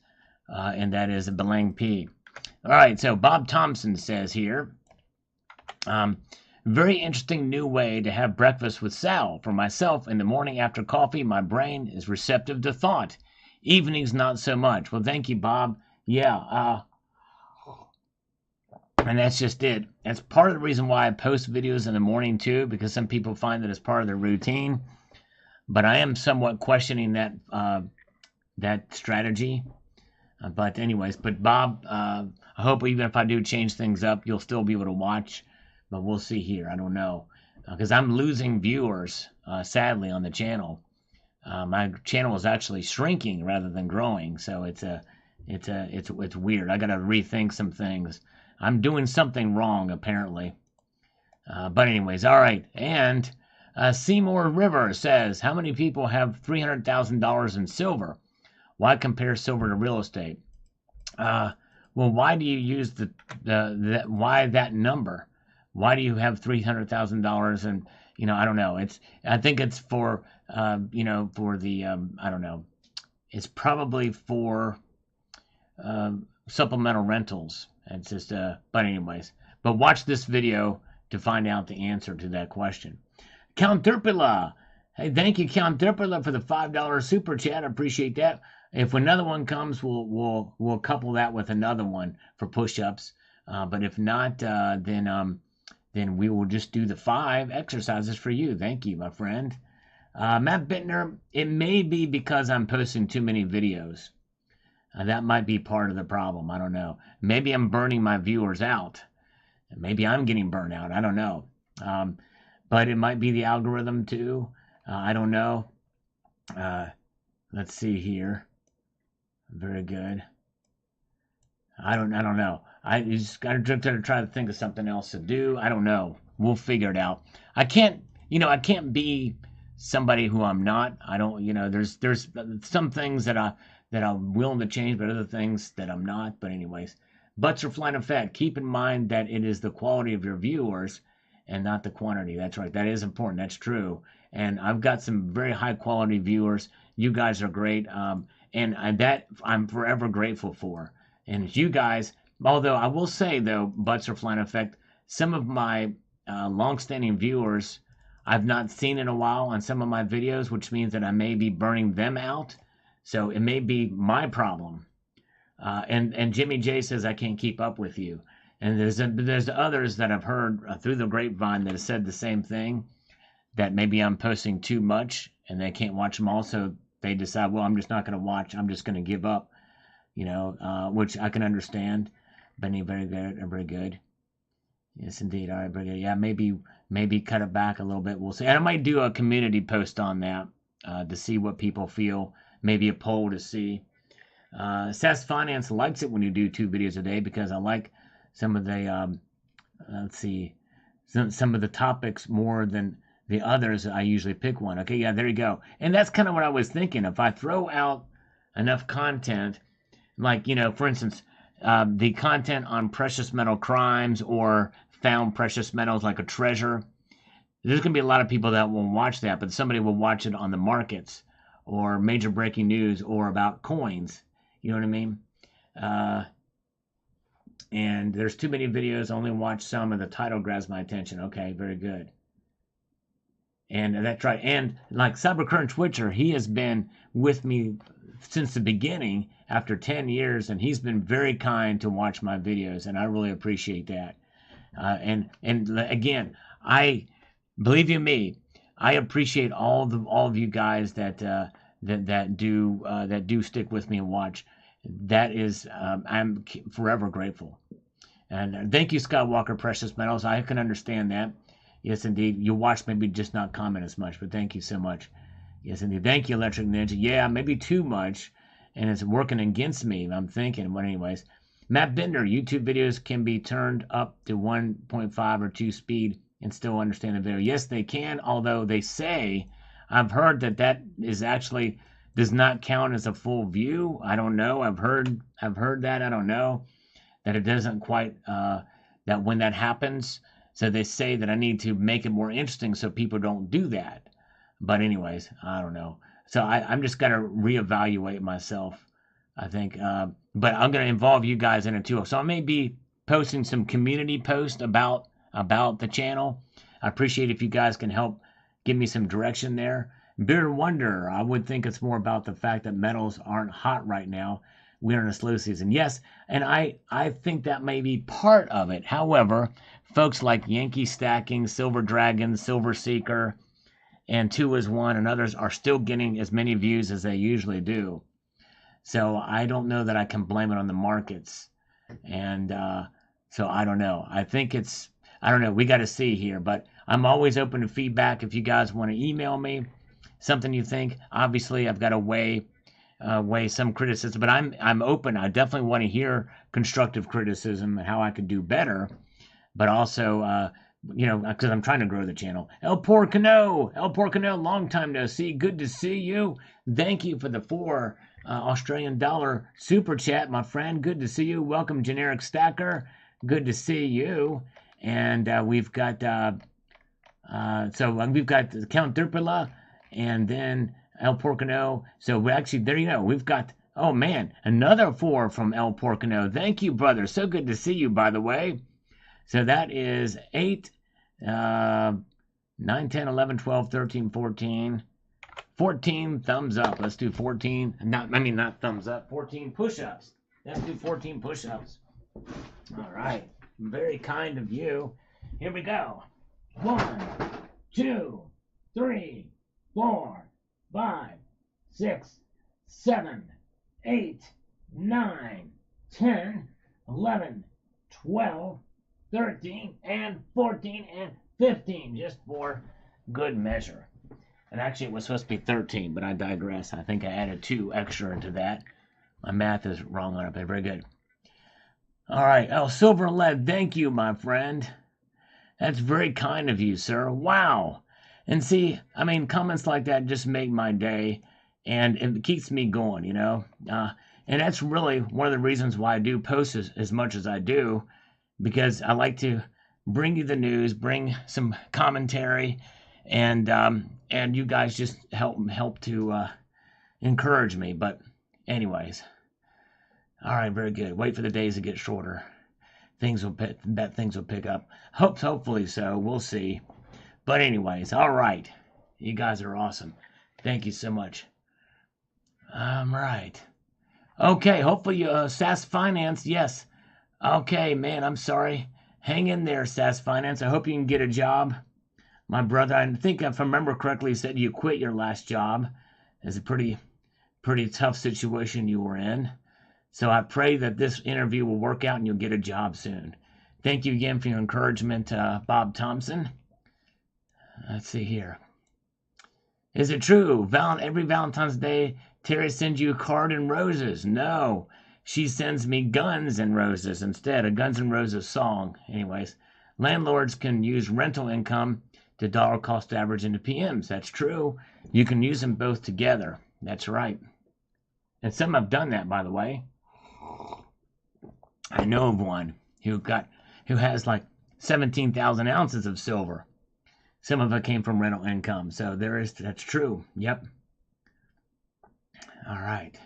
and that is Belang P. All right, so Bob Thompson says here, very interesting new way to have breakfast with Sal. For myself, in the morning after coffee, my brain is receptive to thought. Evenings, not so much. Well, thank you, Bob. Yeah, and that's just it. That's part of the reason why I post videos in the morning, too, because some people find that it's part of their routine. But I am somewhat questioning that strategy. But anyways, Bob, I hope even if I do change things up, you'll still be able to watch. But we'll see here. I don't know. Because I'm losing viewers, sadly, on the channel. My channel is actually shrinking rather than growing. So it's weird. I got to rethink some things. I'm doing something wrong, apparently. But anyways, all right. And Seymour River says, how many people have $300,000 in silver? Why compare silver to real estate? Well, why do you use why that number? Why do you have $300,000? And I don't know. I think it's for for the I don't know. It's probably for supplemental rentals It's just but anyways. But watch this video to find out the answer to that question. Count Derpila. Hey, thank you, Count Derpila, for the $5 super chat. I appreciate that. If another one comes, we'll couple that with another one for push-ups. But if not, then we will just do the 5 exercises for you. Thank you, my friend. Matt Bittner, it may be because I'm posting too many videos. That might be part of the problem. I don't know. Maybe I'm burning my viewers out. Maybe I'm getting burnt out. I don't know. But it might be the algorithm too. I don't know. Let's see here. Very good. I don't know. I just got to try to think of something else to do. I don't know. We'll figure it out. I can't be somebody who I'm not. I don't, there's some things that I'm willing to change, but other things that I'm not. But anyways, butts are flying fat. Keep in mind that it is the quality of your viewers and not the quantity. That's right. That is important. That's true. And I've got some very high quality viewers. You guys are great. And that I'm forever grateful for. And you guys, although I will say though, butts are flying effect, some of my long-standing viewers I've not seen in a while on some of my videos, which means that I may be burning them out. So it may be my problem. And Jimmy J says I can't keep up with you. And there's others that I've heard through the grapevine that have said the same thing, that maybe I'm posting too much and they can't watch them all. So they decide, well, I'm just not going to watch. I'm just going to give up, which I can understand. But very good, very good. Yes, indeed. All right, very good. Yeah, maybe cut it back a little bit. We'll see. And I might do a community post on that to see what people feel. Maybe a poll to see. SAS Finance likes it when you do 2 videos a day because I like some of the, some of the topics more than the others. I usually pick one. Okay, yeah, there you go. And that's kind of what I was thinking. If I throw out enough content, like, for instance, the content on precious metal crimes or found precious metals like a treasure, there's going to be a lot of people that won't watch that, but somebody will watch it on the markets or major breaking news or about coins. You know what I mean? And there's too many videos. I only watch some, and the title grabs my attention. Okay, very good. And that's right. And like Cybercurrent Twitcher, he has been with me since the beginning after 10 years, and he's been very kind to watch my videos, and I really appreciate that. And again, believe you me, I appreciate all of you guys that do stick with me and watch. That is, I'm forever grateful. And thank you, Scott Walker, Precious Metals. I can understand that. Yes, indeed. You watch, maybe just not comment as much, but thank you so much. Yes, indeed. Thank you, Electric Ninja. Yeah, maybe too much, and it's working against me, I'm thinking. But anyways, Matt Bender, YouTube videos can be turned up to 1.5 or 2 speed and still understand the video. Yes, they can, although they say, I've heard that is actually does not count as a full view. I don't know. I've heard that. I don't know that it doesn't quite that when that happens. So they say that I need to make it more interesting so people don't do that. But anyways, I don't know. So I'm just got to reevaluate myself, I think. But I'm going to involve you guys in it too. So I may be posting some community posts about the channel. I appreciate if you guys can help give me some direction there. Beer Wonder, I would think it's more about the fact that metals aren't hot right now. We're in a slow season. Yes, and I think that may be part of it. However, folks like Yankee Stacking, Silver Dragon, Silver Seeker, and 2 is 1 and others are still getting as many views as they usually do. So I don't know that I can blame it on the markets. And so I don't know. I think I don't know. We got to see here. But I'm always open to feedback. If you guys want to email me something you think, obviously I've got to weigh some criticism. But I'm open. I definitely want to hear constructive criticism and how I could do better. But also, because I'm trying to grow the channel. El Porcano, long time no see. Good to see you. Thank you for the 4 Australian dollar super chat, my friend. Good to see you. Welcome, Generic Stacker. Good to see you. And we've got we've got Count Derpila and then El Porcano. So there you go. We've got Oh, man, another 4 from El Porcano. Thank you, brother. So good to see you, by the way. So that is 8, 9, 10, 11, 12, 13, 14. 14 thumbs up. Let's do 14. Not thumbs up. 14 push-ups. Let's do 14 push-ups. All right. Very kind of you. Here we go. 1, 2, 3, 4, 5, 6, 7, 8, 9, 10, 11, 12, 13, and 14, and 15, just for good measure. And actually, it was supposed to be 13, but I digress. I think I added 2 extra into that. My math is wrong on it, but very good. All right. Oh, Silver Lead, thank you, my friend. That's very kind of you, sir. Wow. And see, I mean, comments like that just make my day, and it keeps me going, you know. And that's really one of the reasons why I do post as much as I do, because I like to bring you the news, bring some commentary, and you guys just help to encourage me. But anyways, all right, very good. Wait for the days to get shorter. Things will pick up. Hopefully so. We'll see. But anyways, all right. You guys are awesome. Thank you so much. Right. Okay, hopefully SAS Finance, yes. Okay, man, I'm sorry. Hang in there, SAS Finance. I hope you can get a job. My brother, I think if I remember correctly, said you quit your last job. It's a pretty tough situation you were in. So I pray that this interview will work out and you'll get a job soon. Thank you again for your encouragement, Bob Thompson. Let's see here. Is it true? Every Valentine's Day, Terry sends you a card and roses? No. She sends me guns and roses instead. A Guns N' Roses song. Anyways, landlords can use rental income to dollar cost average into PMs. That's true. You can use them both together. That's right. And some have done that, by the way. I know of one who has like 17,000 ounces of silver. Some of it came from rental income. So that's true. Yep. All right.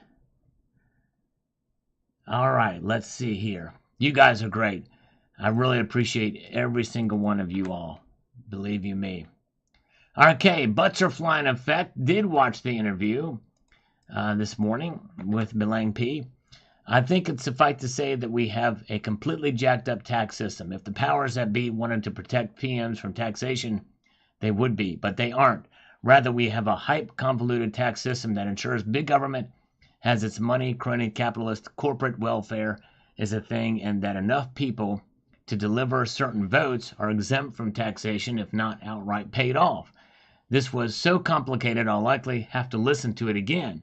All right. Let's see here. You guys are great. I really appreciate every single one of you all. Believe you me. Okay. Butts are flying effect. Did watch the interview this morning with Belang P. I think it's suffice to say that we have a completely jacked up tax system. If the powers that be wanted to protect PMs from taxation, they would be, but they aren't. Rather, we have a hype convoluted tax system that ensures big government has its money, crony capitalist corporate welfare is a thing, and that enough people to deliver certain votes are exempt from taxation, if not outright paid off. This was so complicated, I'll likely have to listen to it again.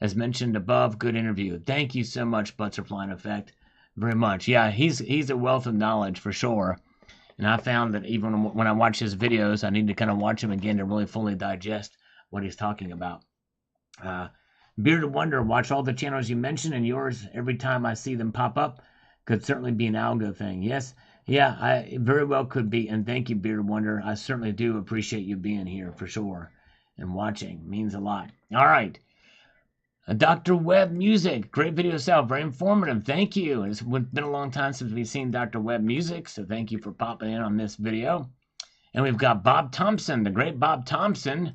As mentioned above, good interview. Thank you so much, Butterfly Effect. Very much. Yeah, he's a wealth of knowledge for sure. And I found that even when I watch his videos, I need to kind of watch him again to really fully digest what he's talking about. Bearded Wonder, watch all the channels you mentioned, and yours every time I see them pop up. Could certainly be an algo thing. Yes, yeah, I very well could be. And thank you, Bearded Wonder. I certainly do appreciate you being here for sure. And watching means a lot. All right. Dr. Webb Music, great video yourself, very informative. Thank you. It's been a long time since we've seen Dr. Webb Music, so thank you for popping in on this video. And we've got Bob Thompson, the great Bob Thompson.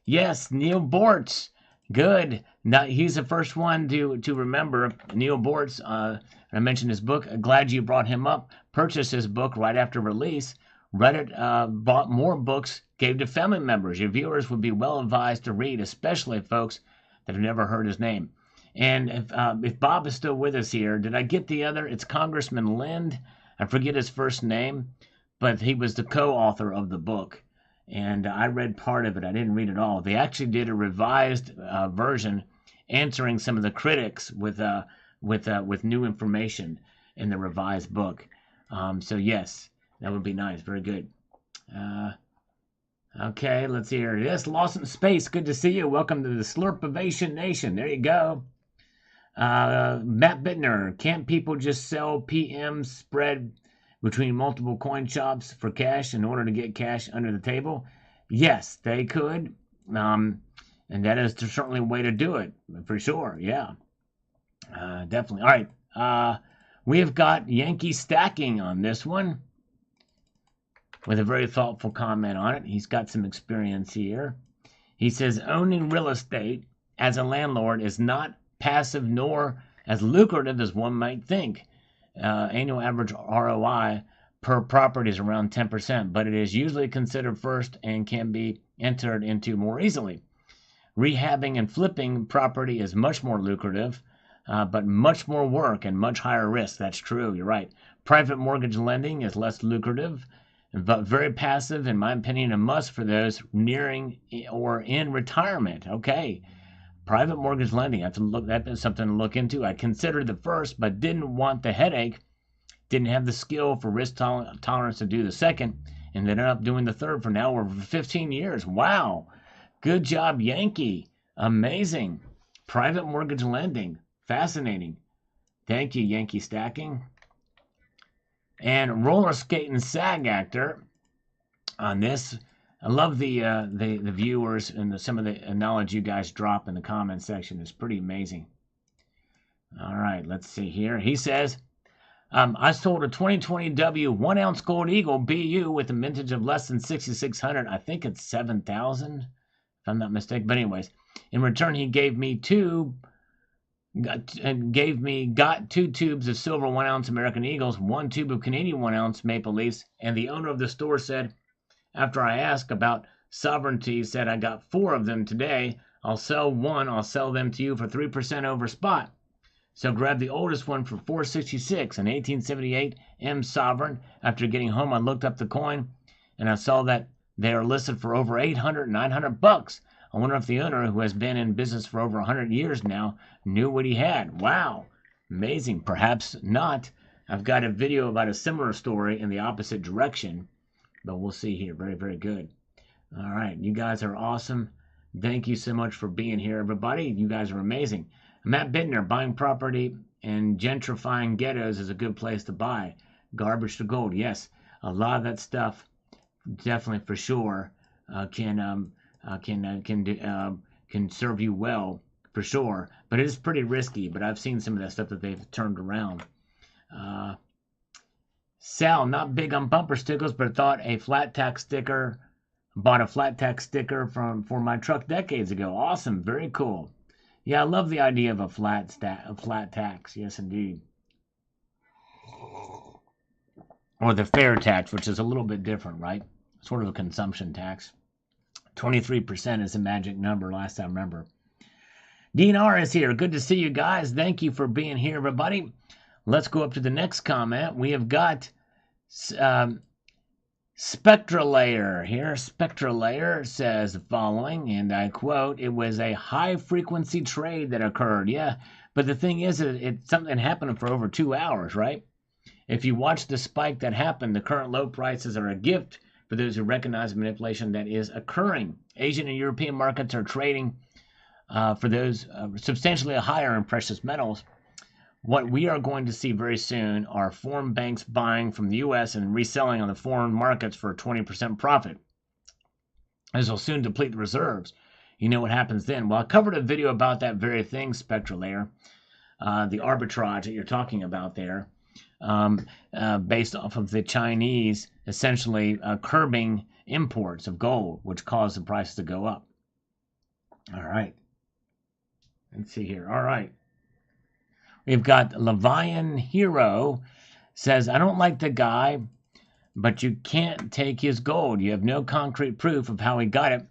Yes, Neil Bortz, good. Now, he's the first one to remember Neil Bortz. I mentioned his book. Glad you brought him up. Purchased his book right after release. Read it, bought more books, gave to family members. Your viewers would be well advised to read, especially folks that have never heard his name. And if Bob is still with us here, did I get the other? It's Congressman Lind. I forget his first name, but he was the co-author of the book. And I read part of it. I didn't read it all. They actually did a revised version answering some of the critics with new information in the revised book. So yes, that would be nice. Very good. Okay, let's see here. Yes, Lost in Space. Good to see you. Welcome to the Slurpivation Nation. There you go. Matt Bittner. Can't people just sell PM spread between multiple coin shops for cash in order to get cash under the table? Yes, they could. And that is certainly a way to do it, for sure. Yeah. Definitely. All right. We have got Yankee Stacking on this one with a very thoughtful comment on it. He's got some experience here. He says, owning real estate as a landlord is not passive nor as lucrative as one might think. Annual average ROI per property is around 10%, but it is usually considered first and can be entered into more easily. Rehabbing and flipping property is much more lucrative, but much more work and much higher risk. That's true. You're right. Private mortgage lending is less lucrative, but very passive, in my opinion, a must for those nearing or in retirement. Okay. Private mortgage lending. That's something to look into. I considered the first, but didn't want the headache. Didn't have the skill for risk tolerance to do the second, and ended up doing the third for now over 15 years. Wow. Good job, Yankee. Amazing. Private mortgage lending. Fascinating. Thank you, Yankee Stacking. And roller skating SAG actor on this. I love the viewers and some of the knowledge you guys drop in the comment section. It's pretty amazing. All right, let's see here. He says, I sold a 2020 W 1 ounce gold eagle BU with a mintage of less than 6,600. I think it's 7,000, if I'm not mistaken. But anyways, in return, he gave me got 2 tubes of silver 1 ounce American Eagles, 1 tube of Canadian 1 ounce Maple Leafs, and the owner of the store said, after I asked about sovereignty, said I got 4 of them today. I'll sell one. I'll sell them to you for 3% over spot. So grab the oldest one for $4.66, an 1878 M Sovereign. After getting home, I looked up the coin, and I saw that they are listed for over $800, $900. I wonder if the owner, who has been in business for over 100 years now, knew what he had. Wow, amazing. Perhaps not. I've got a video about a similar story in the opposite direction, but we'll see here. Very, very good. All right, you guys are awesome. Thank you so much for being here, everybody. You guys are amazing. Matt Bittner, buying property and gentrifying ghettos is a good place to buy. Garbage to gold. Yes, a lot of that stuff, definitely for sure, can serve you well, for sure. But it is pretty risky. But I've seen some of that stuff that they've turned around. Sal, not big on bumper stickers, but bought a flat tax sticker for my truck decades ago. Awesome, very cool. Yeah, I love the idea of a flat tax. Yes, indeed. Or the fair tax, which is a little bit different, right? Sort of a consumption tax. 23% is a magic number, last I remember. Dean R is here. Good to see you guys. Thank you for being here, everybody. Let's go up to the next comment. We have got Spectralayer here. Spectralayer says the following, and I quote, "It was a high-frequency trade that occurred." Yeah, but the thing is, something happened for over 2 hours, right? If you watch the spike that happened, the current low prices are a gift for those who recognize the manipulation that is occurring. Asian and European markets are trading for those substantially higher in precious metals. What we are going to see very soon are foreign banks buying from the U.S. and reselling on the foreign markets for a 20% profit. This will soon deplete the reserves. You know what happens then. Well, I covered a video about that very thing, Spectralayer, the arbitrage that you're talking about there, based off of the Chinese essentially curbing imports of gold, which caused the prices to go up. All right. Let's see here. All right. We've got Levian Hero says, I don't like the guy, but you can't take his gold. You have no concrete proof of how he got it.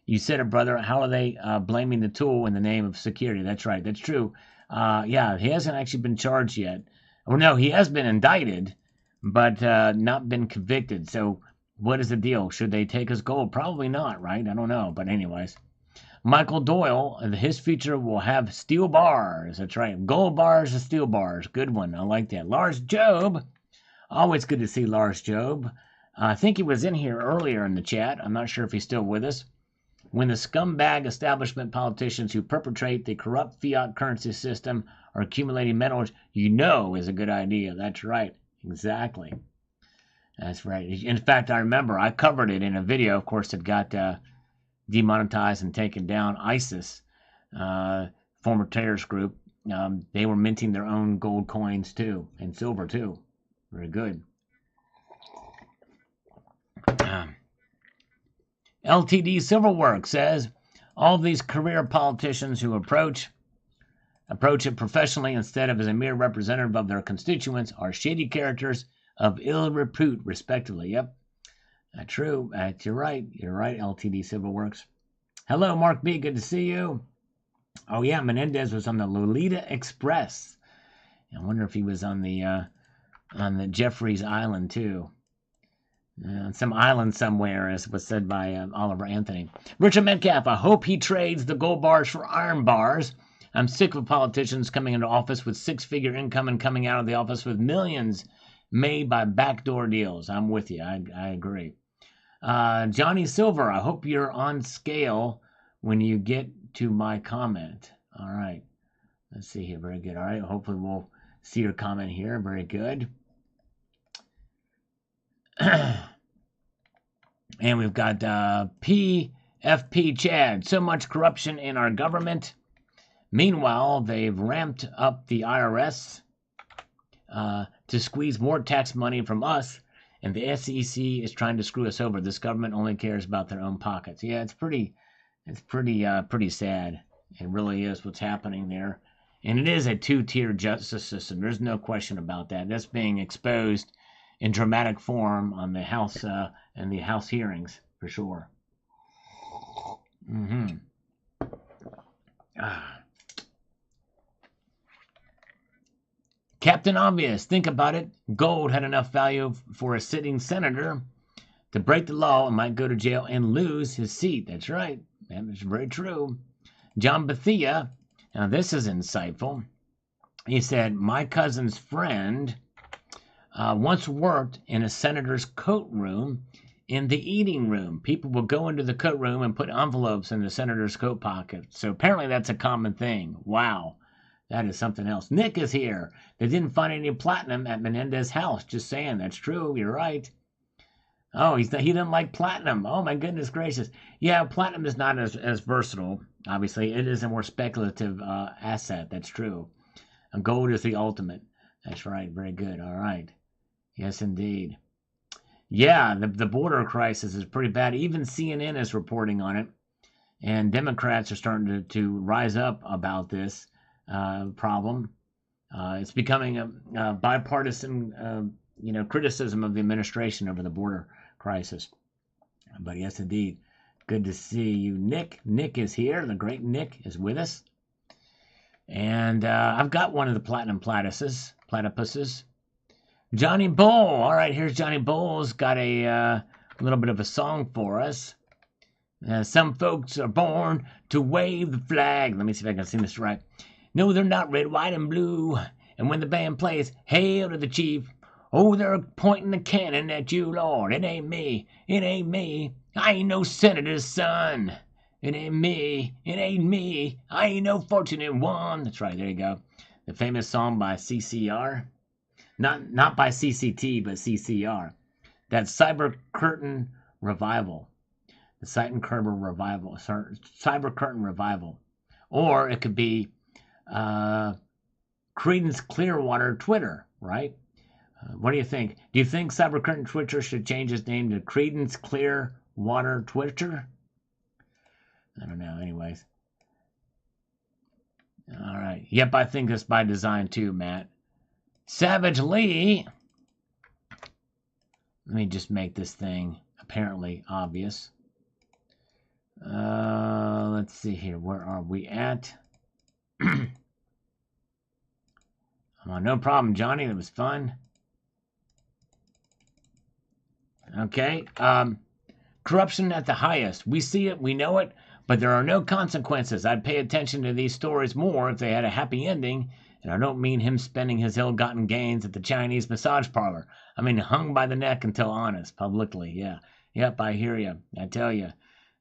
You said it, brother. How are they blaming the tool in the name of security? That's right. That's true. Yeah, he hasn't actually been charged yet. Well, no, he has been indicted, but not been convicted. So what is the deal? Should they take his gold? Probably not, right? I don't know. But anyways. Michael Doyle, his future will have steel bars. That's right. Gold bars and steel bars. Good one. I like that. Lars Job. Always good to see Lars Job. I think he was in here earlier in the chat. I'm not sure if he's still with us. When the scumbag establishment politicians who perpetrate the corrupt fiat currency system are accumulating metals, you know is a good idea. That's right. Exactly. That's right. In fact, I remember I covered it in a video. Of course, it got demonetized and taken down. ISIS, former terrorist group, they were minting their own gold coins too, and silver too. Very good. LTD Silverwork says, all these career politicians who approach it professionally instead of as a mere representative of their constituents are shady characters of ill repute, respectively. Yep. True. You're right. You're right, LTD Silverworks. Hello, Mark B. Good to see you. Oh, yeah, Menendez was on the Lolita Express. I wonder if he was on the Jeffries Island, too. Some island somewhere, as was said by Oliver Anthony. Richard Metcalf, I hope he trades the gold bars for iron bars. I'm sick of politicians coming into office with six-figure income and coming out of the office with millions made by backdoor deals. I'm with you. I agree. Johnny Silver, I hope you're on scale when you get to my comment. All right. Let's see here. Very good. All right. Hopefully we'll see your comment here. Very good. And we've got PFP Chad. So much corruption in our government. Meanwhile, they've ramped up the IRS to squeeze more tax money from us, and the SEC is trying to screw us over. This government only cares about their own pockets. Yeah, it's pretty sad. It really is what's happening there, and it is a two-tier justice system. There's no question about that. That's being exposed in dramatic form on the House and the House hearings for sure. Captain Obvious, think about it. Gold had enough value for a sitting senator to break the law and might go to jail and lose his seat. That's right. That is very true. John Bethia, now this is insightful. He said, my cousin's friend once worked in a senator's coat room in the eating room. People will go into the coat room and put envelopes in the senator's coat pocket. So apparently that's a common thing. Wow. That is something else. Nick is here. They didn't find any platinum at Menendez's house. Just saying. That's true. You're right. Oh, he didn't like platinum. Oh, my goodness gracious. Yeah, platinum is not as versatile. Obviously, it is a more speculative asset. That's true. And gold is the ultimate. That's right. Very good. All right. Yes, indeed. Yeah, the border crisis is pretty bad. Even CNN is reporting on it. And Democrats are starting to rise up about this problem. It's becoming a bipartisan, criticism of the administration over the border crisis. But yes, indeed, good to see you, Nick. Nick is here. The great Nick is with us, and I've got one of the platinum platypuses. Johnny Bull. All right, here's Johnny Bull's got a little bit of a song for us. Some folks are born to wave the flag. Let me see if I can sing this right. No, they're not red, white, and blue. And when the band plays, hail to the chief, oh, they're pointing the cannon at you, Lord. It ain't me. It ain't me. I ain't no senator's son. It ain't me. It ain't me. I ain't no fortunate one. That's right. There you go. The famous song by CCR. Not by CCT, but CCR. That's Cyber Curtain Revival. The Cyber Curtain Revival. Or it could be Creedence Clearwater Twitter, right? What do you think? Do you think Cyber Curtain Twitter should change its name to Creedence Clearwater Twitter? I don't know. Anyways. All right. Yep, I think that's by design too, Matt. Savage Lee. Let me just make this thing apparently obvious. Let's see here. Where are we at? Oh, no problem, Johnny. That was fun. Okay. Corruption at the highest. We see it. We know it. But there are no consequences. I'd pay attention to these stories more if they had a happy ending. And I don't mean him spending his ill-gotten gains at the Chinese massage parlor. I mean hung by the neck until honest, publicly. Yeah. Yep, I hear you. I tell you.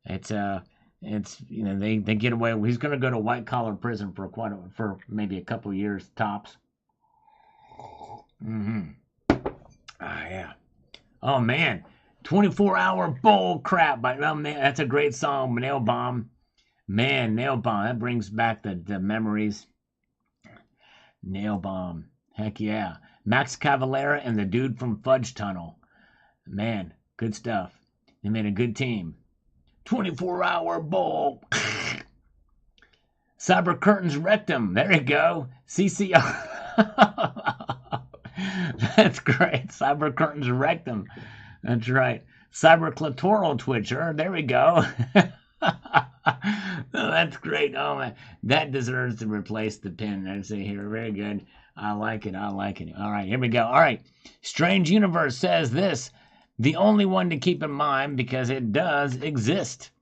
It's they get away. He's going to go to white-collar prison for maybe a couple years tops. Yeah. Oh, man. 24-hour bull crap. Oh, man, that's a great song. Nail Bomb. Man, Nail Bomb. That brings back the memories. Nail Bomb. Heck yeah. Max Cavalera and the dude from Fudge Tunnel. Man, good stuff. They made a good team. 24-hour bull. Cyber Curtains Rectum. There you go. CCR. That's great. Cyber Curtains Rectum. That's right. Cyber Clitoral Twitcher. There we go. That's great. Oh, man. That deserves to replace the pin. I say here. Very good. I like it. I like it. All right. Here we go. All right. Strange Universe says this. The only one to keep in mind because it does exist.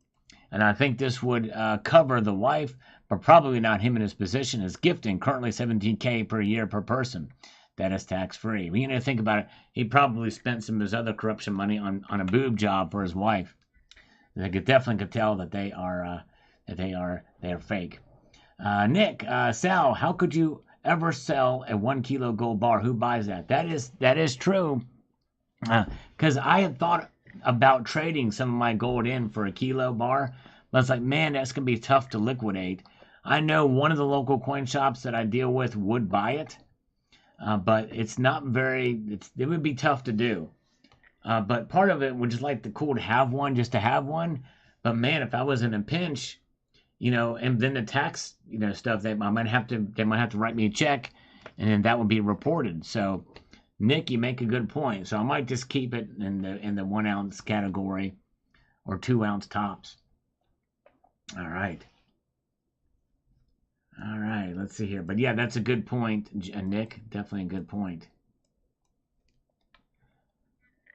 And I think this would cover the wife, but probably not him in his position, is gifting, currently $17K per year per person. That is tax-free. When you think about it, he probably spent some of his other corruption money on a boob job for his wife. They definitely could tell that they are fake. Nick, Sal, how could you ever sell a 1 kilo gold bar? Who buys that? That is true. Because I had thought about trading some of my gold in for a kilo bar, but I was like, man, that's gonna be tough to liquidate. I know one of the local coin shops that I deal with would buy it, but it's not very. It would be tough to do. But part of it would just like the cool to have one, just to have one. But man, if I was in a pinch, and then the tax, stuff, they might have to write me a check, and then that would be reported. So, Nick, you make a good point. So I might just keep it in the 1 ounce category, or 2 ounce tops. All right. All right. Let's see here. But yeah, that's a good point, Nick. Definitely a good point.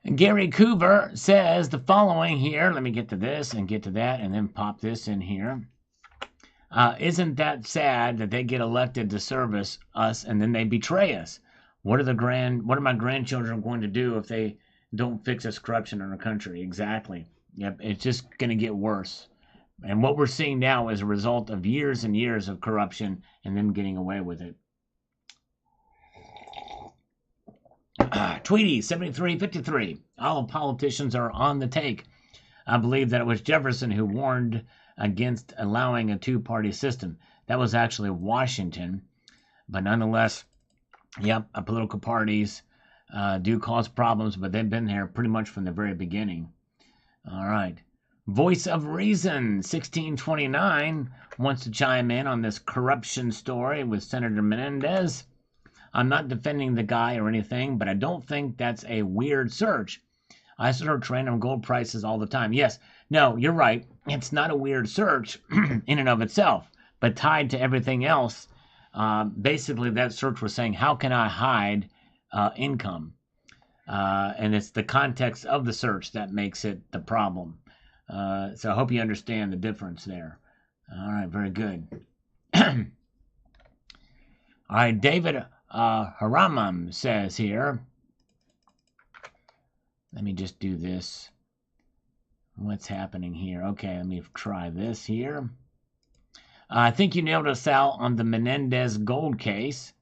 And Gary Coover says the following here. Let me get to this and get to that and then pop this in here. Isn't that sad that they get elected to service us and then they betray us? What are my grandchildren going to do if they don't fix this corruption in our country? Exactly. Yep, it's just going to get worse. And what we're seeing now is a result of years and years of corruption and them getting away with it. Tweety 7353. All politicians are on the take. I believe that it was Jefferson who warned against allowing a two-party system. That was actually Washington. But nonetheless, yep, political parties do cause problems, but they've been there pretty much from the very beginning. All right. Voice of Reason 1629 wants to chime in on this corruption story with Senator Menendez. I'm not defending the guy or anything, but I don't think that's a weird search. I search random gold prices all the time. Yes, no, you're right. It's not a weird search in and of itself, but tied to everything else. Basically, that search was saying, how can I hide income? And it's the context of the search that makes it the problem. So I hope you understand the difference there. All right, very good. All right, David Haramam says here. Let me just do this. What's happening here? Okay, let me try this here. I think you nailed us out on the Menendez gold case.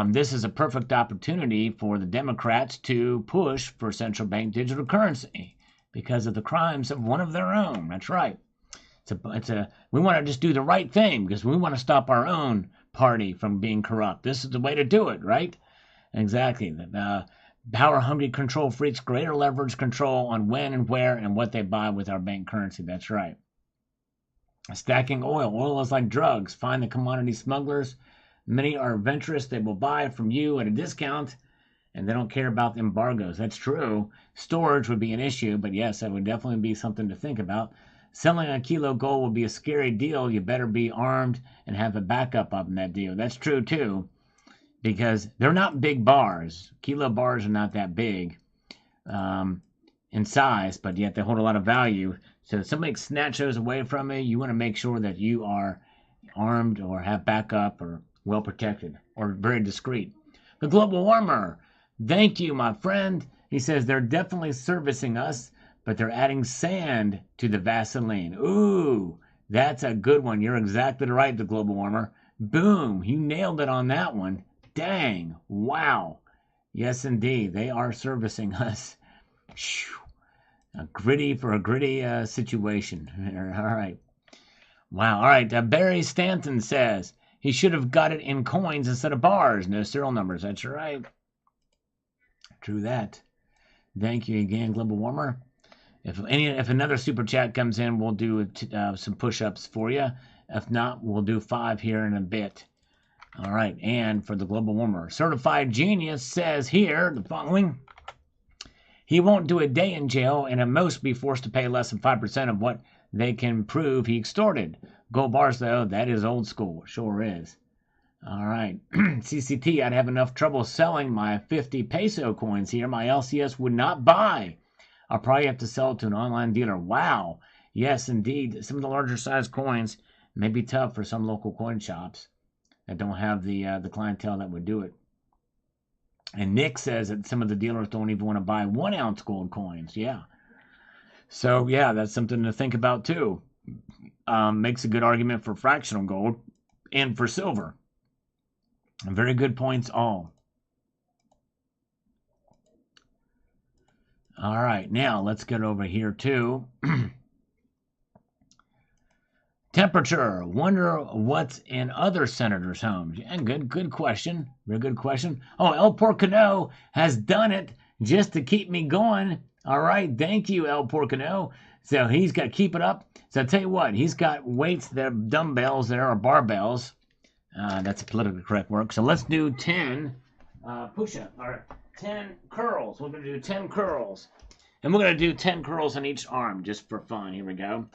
This is a perfect opportunity for the Democrats to push for central bank digital currency because of the crimes of one of their own. That's right. We want to just do the right thing because we want to stop our own party from being corrupt. This is the way to do it, right? Exactly. Power-hungry control freaks greater leverage control on when and where and what they buy with our bank currency. That's right. Stacking oil. Oil is like drugs. Find the commodity smugglers. Many are adventurous. They will buy it from you at a discount, and they don't care about the embargoes. That's true. Storage would be an issue, but yes, that would definitely be something to think about. Selling a kilo gold would be a scary deal. You better be armed and have a backup up in that deal. That's true, too, because they're not big bars. Kilo bars are not that big in size, but yet they hold a lot of value. So if somebody snatch those away from you, you want to make sure that you are armed or have backup or well protected or very discreet. The Global Warmer, thank you, my friend. He says they're definitely servicing us, but they're adding sand to the Vaseline. Ooh, that's a good one. You're exactly right, the Global Warmer. Boom, you nailed it on that one. Dang, wow. Yes, indeed, they are servicing us. A gritty situation. All right. Wow. All right. Barry Stanton says, He should have got it in coins instead of bars. No serial numbers. That's right. True that. Thank you again, Global Warmer. If another super chat comes in, we'll do some push-ups for you. If not, we'll do 5 here in a bit. All right, and for the Global Warmer, Certified Genius says here the following. He won't do a day in jail and at most be forced to pay less than 5% of what they can prove he extorted. Gold bars, though, that is old school. Sure is. All right. CCT, I'd have enough trouble selling my 50 peso coins here. My LCS would not buy. I'll probably have to sell it to an online dealer. Wow. Yes, indeed. Some of the larger size coins may be tough for some local coin shops that don't have the clientele that would do it. And Nick says that some of the dealers don't even want to buy 1 ounce gold coins. Yeah. So, yeah, that's something to think about, too. Makes a good argument for fractional gold and for silver. Very good points all. All right, now let's get over here to temperature. Wonder what's in other senators' homes. Yeah, good question. Very good question. Oh, El Porcano has done it just to keep me going. All right, thank you, El Porcano. So he's got to keep it up. So I'll tell you what, he's got weights that are dumbbells there, or barbells. That's a politically correct word. So let's do 10 push-ups, or 10 curls. We're going to do 10 curls. And we're going to do 10 curls on each arm, just for fun. Here we go.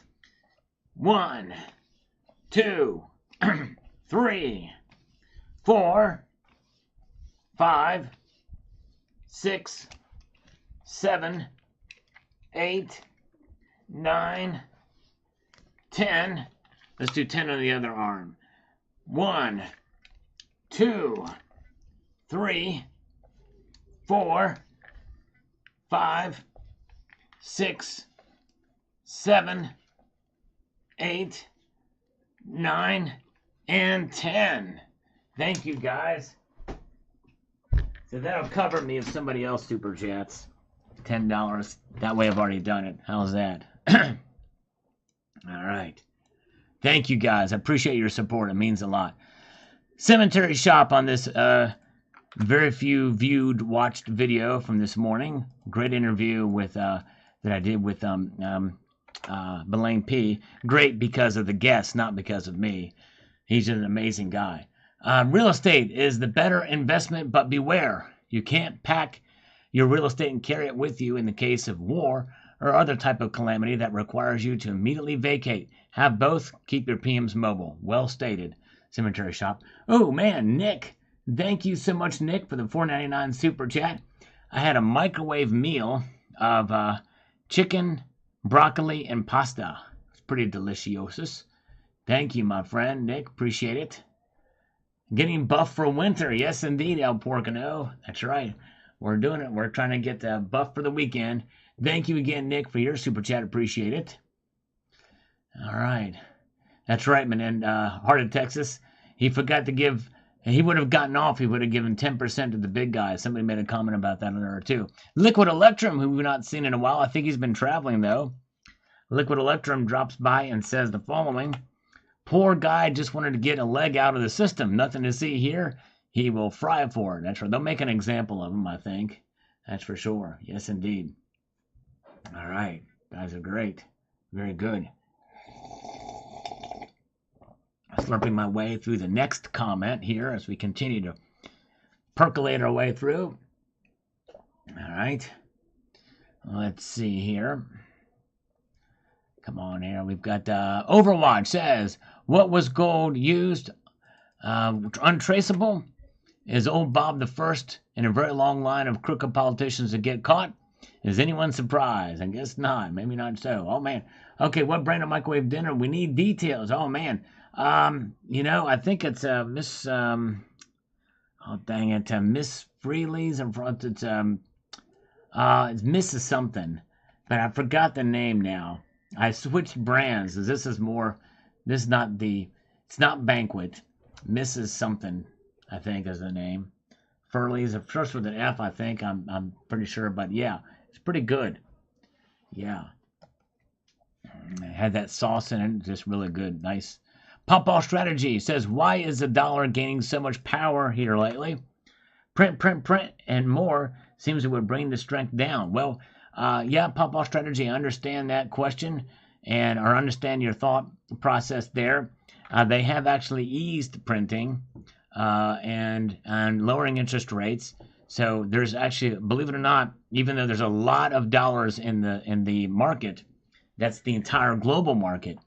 1, 2, 3, 4, 5, 6, 7, 8, 9, 10. Let's do 10 on the other arm. 1, 2, 3, 4, 5, 6, 7, 8, 9, and 10. Thank you, guys. So that'll cover me if somebody else super chats. $10. That way I've already done it. How's that? All right. Thank you, guys. I appreciate your support. It means a lot. Cemetery Shop on this very few watched video from this morning. Great interview with that I did with Belaine P. Great because of the guest, not because of me. He's an amazing guy. Real estate is the better investment, but beware. You can't pack your real estate and carry it with you in the case of war or other type of calamity that requires you to immediately vacate. Have both. Keep your PMs mobile. Well stated. Cemetery Shop. Oh, man, Nick. Thank you so much, Nick, for the $4.99 super chat. I had a microwave meal of chicken, broccoli, and pasta. It's pretty delicious. Thank you, my friend, Nick. Appreciate it. Getting buff for winter. Yes, indeed, El Porcano. That's right. We're doing it. We're trying to get buff for the weekend. Thank you again, Nick, for your super chat. Appreciate it. All right. That's right, man. And Heart of Texas, he forgot to give... He would have gotten off. He would have given 10% to the big guys. Somebody made a comment about that on there, too. Liquid Electrum, who we've not seen in a while. I think he's been traveling, though. Liquid Electrum drops by and says the following. Poor guy just wanted to get a leg out of the system. Nothing to see here. He will fry for it. That's right. They'll make an example of him, I think. That's for sure. Yes, indeed. All right. Guys are great. Very good. Slurping my way through the next comment here as we continue to percolate our way through. All right. Let's see here. Come on here. We've got Overwatch says, what was gold used? Untraceable? Is old Bob the first in a very long line of crooked politicians to get caught? Is anyone surprised? I guess not. Maybe not so. Oh, man. Okay, what brand of microwave dinner? We need details. Oh, man. I think it's Miss oh dang it, Miss Freely's in front. It's Mrs. something, but I forgot the name now. I switched brands. This is not it's not Banquet. Mrs. something, I think is the name. Furley's. It starts with an F, I think. I'm pretty sure, but yeah, it's pretty good. Yeah, it had that sauce in it, just really good, nice. Pawpaw Strategy says, why is the dollar gaining so much power here lately? Print, print, print, and more seems it would bring the strength down. Well, yeah, Pawpaw Strategy, I understand that question and or understand your thought process there. They have actually eased printing and lowering interest rates. So there's actually, believe it or not, even though there's a lot of dollars in the market, that's the entire global market.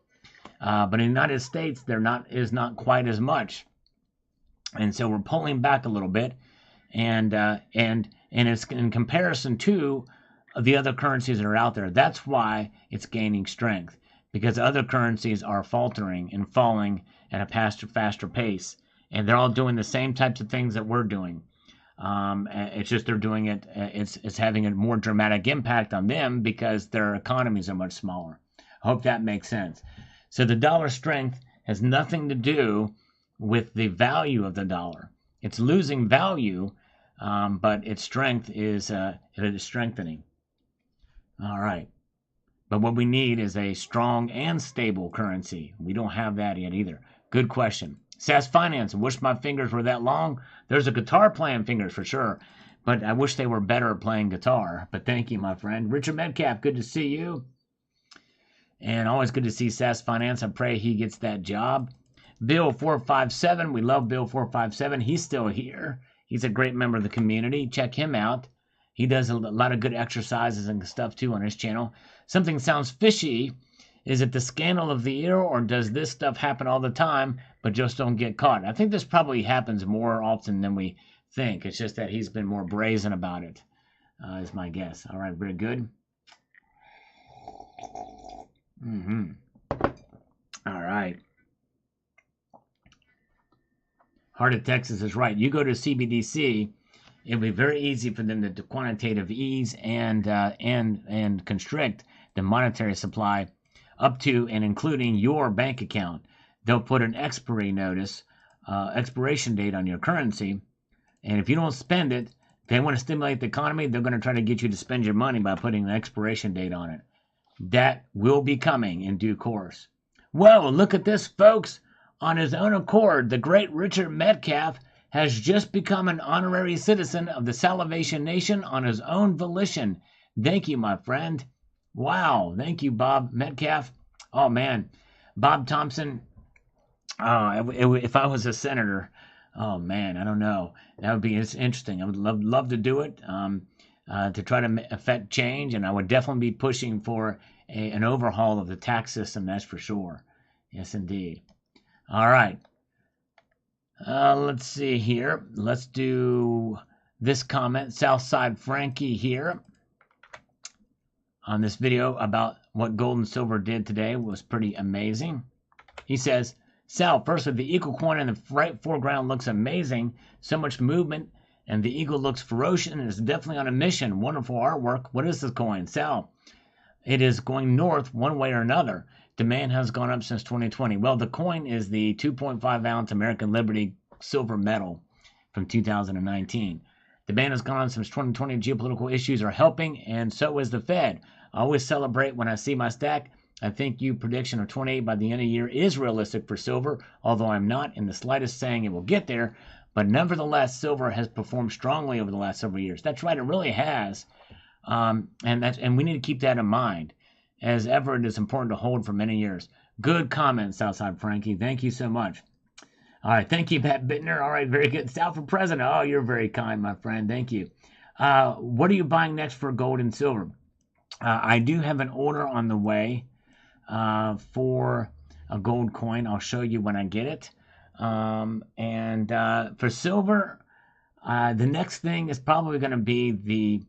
But in the United States, there is not quite as much, and so we're pulling back a little bit, and it's in comparison to the other currencies that are out there. That's why it's gaining strength, because other currencies are faltering and falling at a faster pace, and they're all doing the same types of things that we're doing. It's just they're doing it. It's having a more dramatic impact on them because their economies are much smaller. I hope that makes sense. So the dollar strength has nothing to do with the value of the dollar. It's losing value, but its strength is it is strengthening. All right. But what we need is a strong and stable currency. We don't have that yet either. Good question. SAS Finance, I wish my fingers were that long. There's a guitar playing fingers for sure, but I wish they were better at playing guitar. But thank you, my friend. Richard Metcalf, good to see you. And always good to see SAS Finance. I pray he gets that job. Bill 457, we love Bill 457. He's still here. He's a great member of the community. Check him out. He does a lot of good exercises and stuff too on his channel. Something sounds fishy. Is it the scandal of the year, or does this stuff happen all the time but just don't get caught? I think this probably happens more often than we think. It's just that he's been more brazen about it, is my guess. All right, very good. All right. Heart of Texas is right. You go to CBDC, it'll be very easy for them to do quantitative ease and constrict the monetary supply up to and including your bank account. They'll put an expiration date on your currency, and if you don't spend it, they want to stimulate the economy. They're going to try to get you to spend your money by putting an expiration date on it. That will be coming in due course. Well, look at this, folks. On his own accord, the great Richard Metcalf has just become an honorary citizen of the Salvation Nation on his own volition. Thank you, my friend. Wow. Thank you, Bob Metcalf. Oh, man. Bob Thompson. If I was a senator, oh, man, I don't know. That would be interesting. I would love to do it to try to affect change, and I would definitely be pushing for an overhaul of the tax system, that's for sure. Yes, indeed. All right. Let's see here. Let's do this comment. Southside Frankie here on this video about what gold and silver did today was pretty amazing. He says, Sal, firstly, the eagle coin in the right foreground looks amazing. So much movement, and the eagle looks ferocious and is definitely on a mission. Wonderful artwork. What is this coin? Sal, it is going north one way or another. Demand has gone up since 2020. Well, the coin is the 2.5 ounce American Liberty silver medal from 2019. Demand has gone on since 2020. Geopolitical issues are helping, and so is the Fed. I always celebrate when I see my stack. I think your prediction of 28 by the end of the year is realistic for silver, although I'm not in the slightest saying it will get there. But nevertheless, silver has performed strongly over the last several years. That's right, it really has. And we need to keep that in mind. As ever, it is important to hold for many years. Good comment, Southside Frankie. Thank you so much. All right, thank you, Pat Bittner. All right, very good. Sal for president. Oh, you're very kind, my friend. Thank you. What are you buying next for gold and silver? I do have an order on the way for a gold coin. I'll show you when I get it. For silver, the next thing is probably going to be the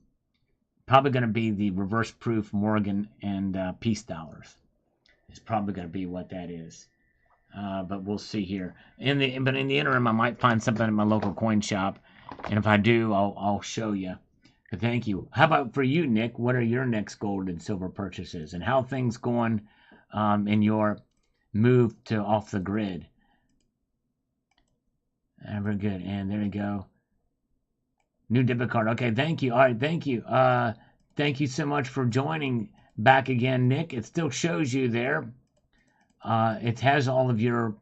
reverse proof Morgan and peace dollars. It's probably going to be what that is. But we'll see here. In the interim, I might find something at my local coin shop, and if I do, I'll show you. But thank you. How about for you, Nick? What are your next gold and silver purchases, and how are things going in your move to off the grid? Very good. And there you go. New debit card. Okay, thank you. All right, thank you. Thank you so much for joining back again, Nick. It still shows you there. It has all of your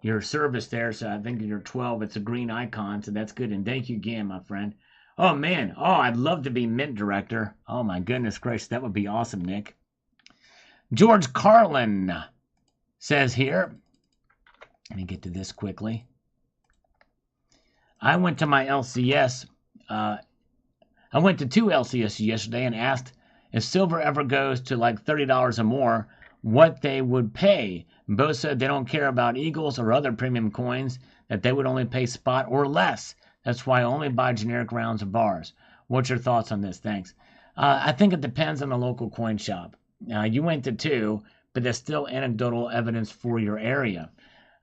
your service there. So I think you're 12. It's a green icon, so that's good. And thank you again, my friend. Oh man, I'd love to be mint director. Oh my goodness gracious, that would be awesome, Nick. George Carlin says here. Let me get to this quickly. I went to my LCS. I went to 2 LCS yesterday and asked if silver ever goes to like $30 or more, what they would pay. Both said they don't care about Eagles or other premium coins, that they would only pay spot or less. That's why I only buy generic rounds of bars. What's your thoughts on this? Thanks. I think it depends on the local coin shop. You went to 2, but there's still anecdotal evidence for your area.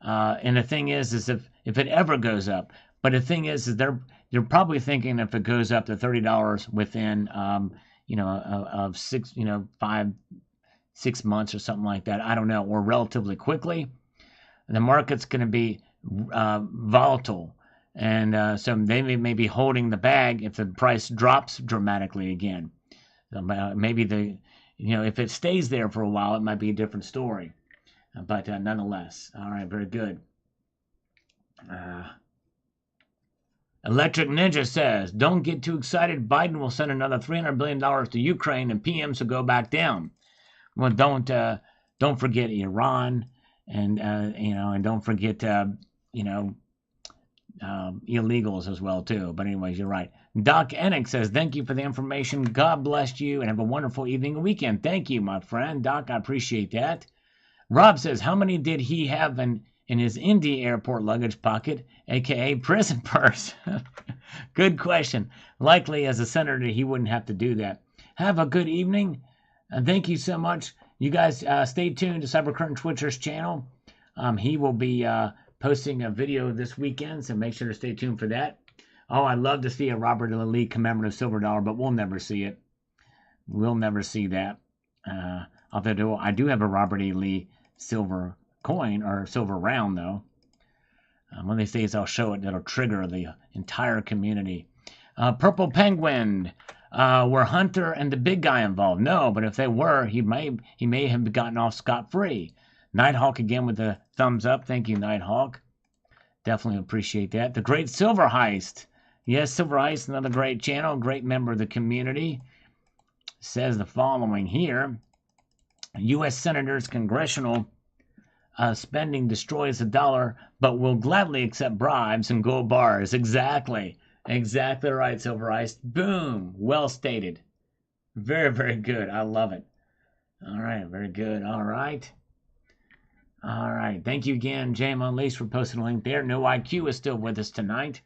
And the thing is if it ever goes up, but the thing is you're probably thinking if it goes up to $30 within, of 6 months or something like that. I don't know, or relatively quickly. The market's going to be volatile, and so they may be holding the bag if the price drops dramatically again. Maybe if it stays there for a while, it might be a different story. But nonetheless, all right, very good. Electric Ninja says, don't get too excited. Biden will send another $300 billion to Ukraine and PMs will go back down. Well, don't forget Iran and don't forget, illegals as well, too. But anyways, you're right. Doc Ennick says, thank you for the information. God bless you and have a wonderful evening and weekend. Thank you, my friend. Doc, I appreciate that. Rob says, how many did he have in his Indy airport luggage pocket, a.k.a. prison purse? Good question. Likely, as a senator, he wouldn't have to do that. Have a good evening. Thank you so much. You guys stay tuned to Cybercurtain Twitcher's channel. He will be posting a video this weekend, so make sure to stay tuned for that. Oh, I'd love to see a Robert E. Lee commemorative silver dollar, but we'll never see it. We'll never see that. Although I do have a Robert E. Lee silver coin or silver round, though. One of these days I'll show it. That'll trigger the entire community. Purple Penguin. Were Hunter and the big guy involved? No, but if they were, he may have gotten off scot-free. Nighthawk again with the thumbs up. Thank you, Nighthawk. Definitely appreciate that. The Great Silver Heist. Yes, Silver Heist, another great channel, great member of the community. Says the following here. U.S. Senators' congressional spending destroys the dollar, but will gladly accept bribes and gold bars. Exactly. Exactly right, Silver Ice. Boom. Well stated. Very, very good. I love it. All right. Very good. All right. All right. Thank you again, Jam Unleashed, for posting a link there. No IQ is still with us tonight.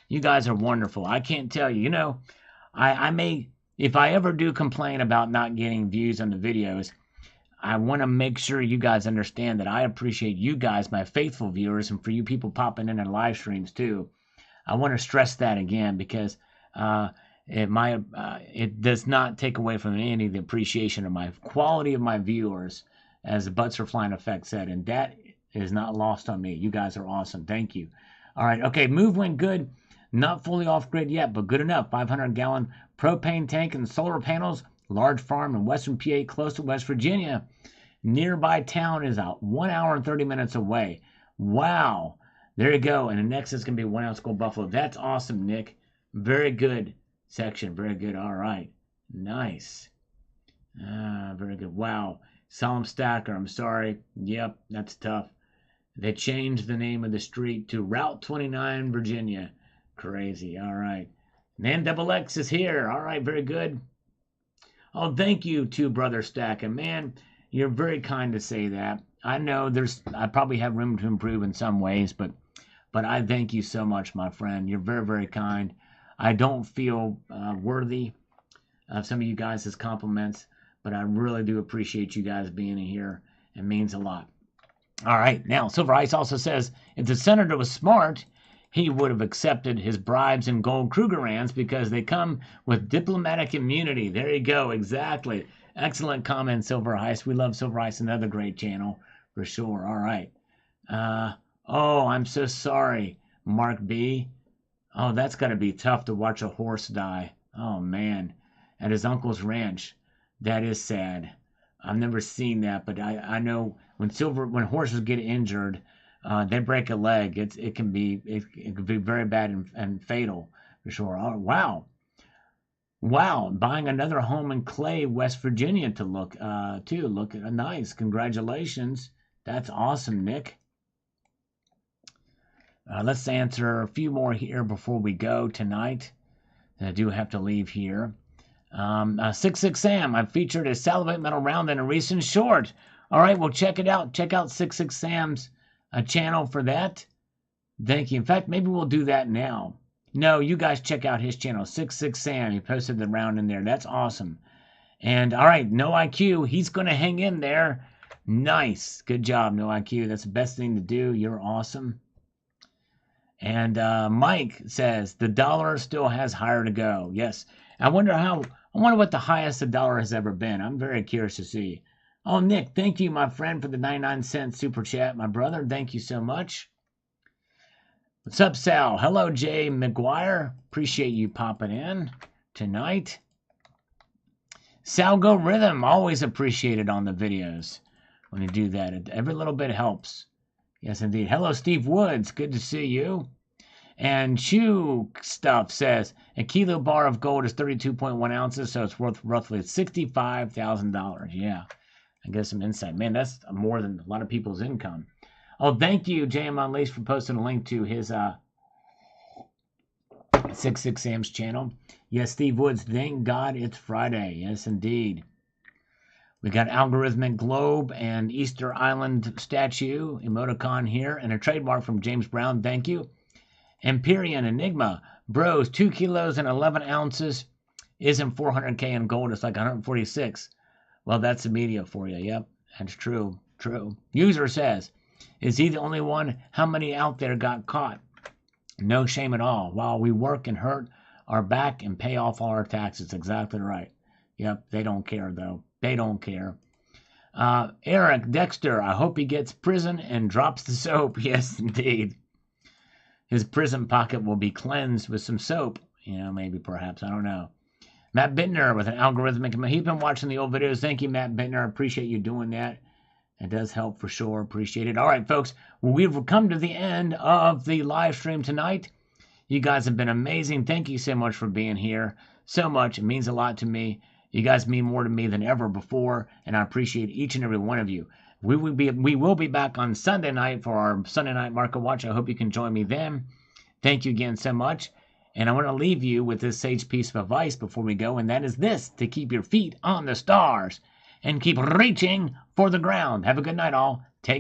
You guys are wonderful. I can't tell you. I may, if I ever do complain about not getting views on the videos, I want to make sure you guys understand that I appreciate you guys, my faithful viewers, and for you people popping in our live streams too. I want to stress that again because it does not take away from any of the appreciation of my quality of my viewers, as the Butts Are Flying Effect said, and that is not lost on me. You guys are awesome. Thank you. All right. Okay. Move went good. Not fully off grid yet, but good enough. 500-gallon propane tank and solar panels. Large farm in western PA, close to West Virginia. Nearby town is out 1 hour and 30 minutes away. Wow. There you go. And the next is going to be 1 ounce gold buffalo. That's awesome, Nick. Very good section. Very good. All right. Nice. Very good. Wow. Solemn Stacker. I'm sorry. Yep. That's tough. They changed the name of the street to Route 29, Virginia. Crazy. All right. Nan Double X is here. All right. Very good. Oh, thank you, Two Brother Stacker. Man, you're very kind to say that. I know I probably have room to improve in some ways, but I thank you so much, my friend. You're very, very kind. I don't feel worthy of some of you guys' compliments, but I really do appreciate you guys being here. It means a lot. All right. Now, Silver Ice also says, if the senator was smart, he would have accepted his bribes and gold Krugerrands because they come with diplomatic immunity. There you go. Exactly. Excellent comment, Silver Ice. We love Silver Ice, another great channel for sure. All right. Oh, I'm so sorry, Mark B. Oh, that's got to be tough to watch a horse die. Oh, man. At his uncle's ranch. That is sad. I've never seen that, but I know when horses get injured, they break a leg, it can be very bad and fatal for sure. Oh, wow. Wow, buying another home in Clay, West Virginia to look too. Look at nice. Congratulations. That's awesome, Nick. Let's answer a few more here before we go tonight. I do have to leave here. 66 Sam, I've featured a Salivate Metal round in a recent short. All right, well, check it out. Check out 66 Sam's channel for that. Thank you. In fact, maybe we'll do that now. No, you guys check out his channel, 66 Sam. He posted the round in there. That's awesome. And all right, No IQ, he's going to hang in there. Nice. Good job, No IQ. That's the best thing to do. You're awesome. And Mike says the dollar still has higher to go. Yes. I wonder what the highest the dollar has ever been. I'm very curious to see. Oh, Nick, thank you, my friend, for the 99-cent super chat. My brother, thank you so much. What's up, Sal? Hello, Jay McGuire. Appreciate you popping in tonight. Salgo Rhythm, always appreciated on the videos when you do that. Every little bit helps. Yes, indeed. Hello, Steve Woods. Good to see you. And Chew Stuff says, a kilo bar of gold is 32.1 ounces, so it's worth roughly $65,000. Yeah, I guess some insight. Man, that's more than a lot of people's income. Oh, thank you, JM Unleashed, for posting a link to his 66 Sam's channel. Yes, Steve Woods, thank God it's Friday. Yes, indeed. We got Algorithmic Globe and Easter Island statue, emoticon here, and a trademark from James Brown. Thank you. Empyrean Enigma, bros, 2 kilos and 11 ounces isn't 400K in gold. It's like 146. Well, that's the media for you. Yep, that's true. True. User says, is he the only one? How many out there got caught? No shame at all. While we work and hurt our back and pay off all our taxes. Exactly right. Yep, they don't care, though. They don't care. Eric Dexter, I hope he gets prison and drops the soap. Yes, indeed. His prison pocket will be cleansed with some soap. You know, maybe, perhaps. I don't know. Matt Bittner with an algorithmic. He's been watching the old videos. Thank you, Matt Bittner. I appreciate you doing that. It does help for sure. Appreciate it. All right, folks. Well, we've come to the end of the live stream tonight. You guys have been amazing. Thank you so much for being here. So much. It means a lot to me. You guys mean more to me than ever before, and I appreciate each and every one of you. We will be back on Sunday night for our Sunday night market watch. I hope you can join me then. Thank you again so much. And I want to leave you with this sage piece of advice before we go, and that is this: to keep your feet on the stars and keep reaching for the ground. Have a good night, all.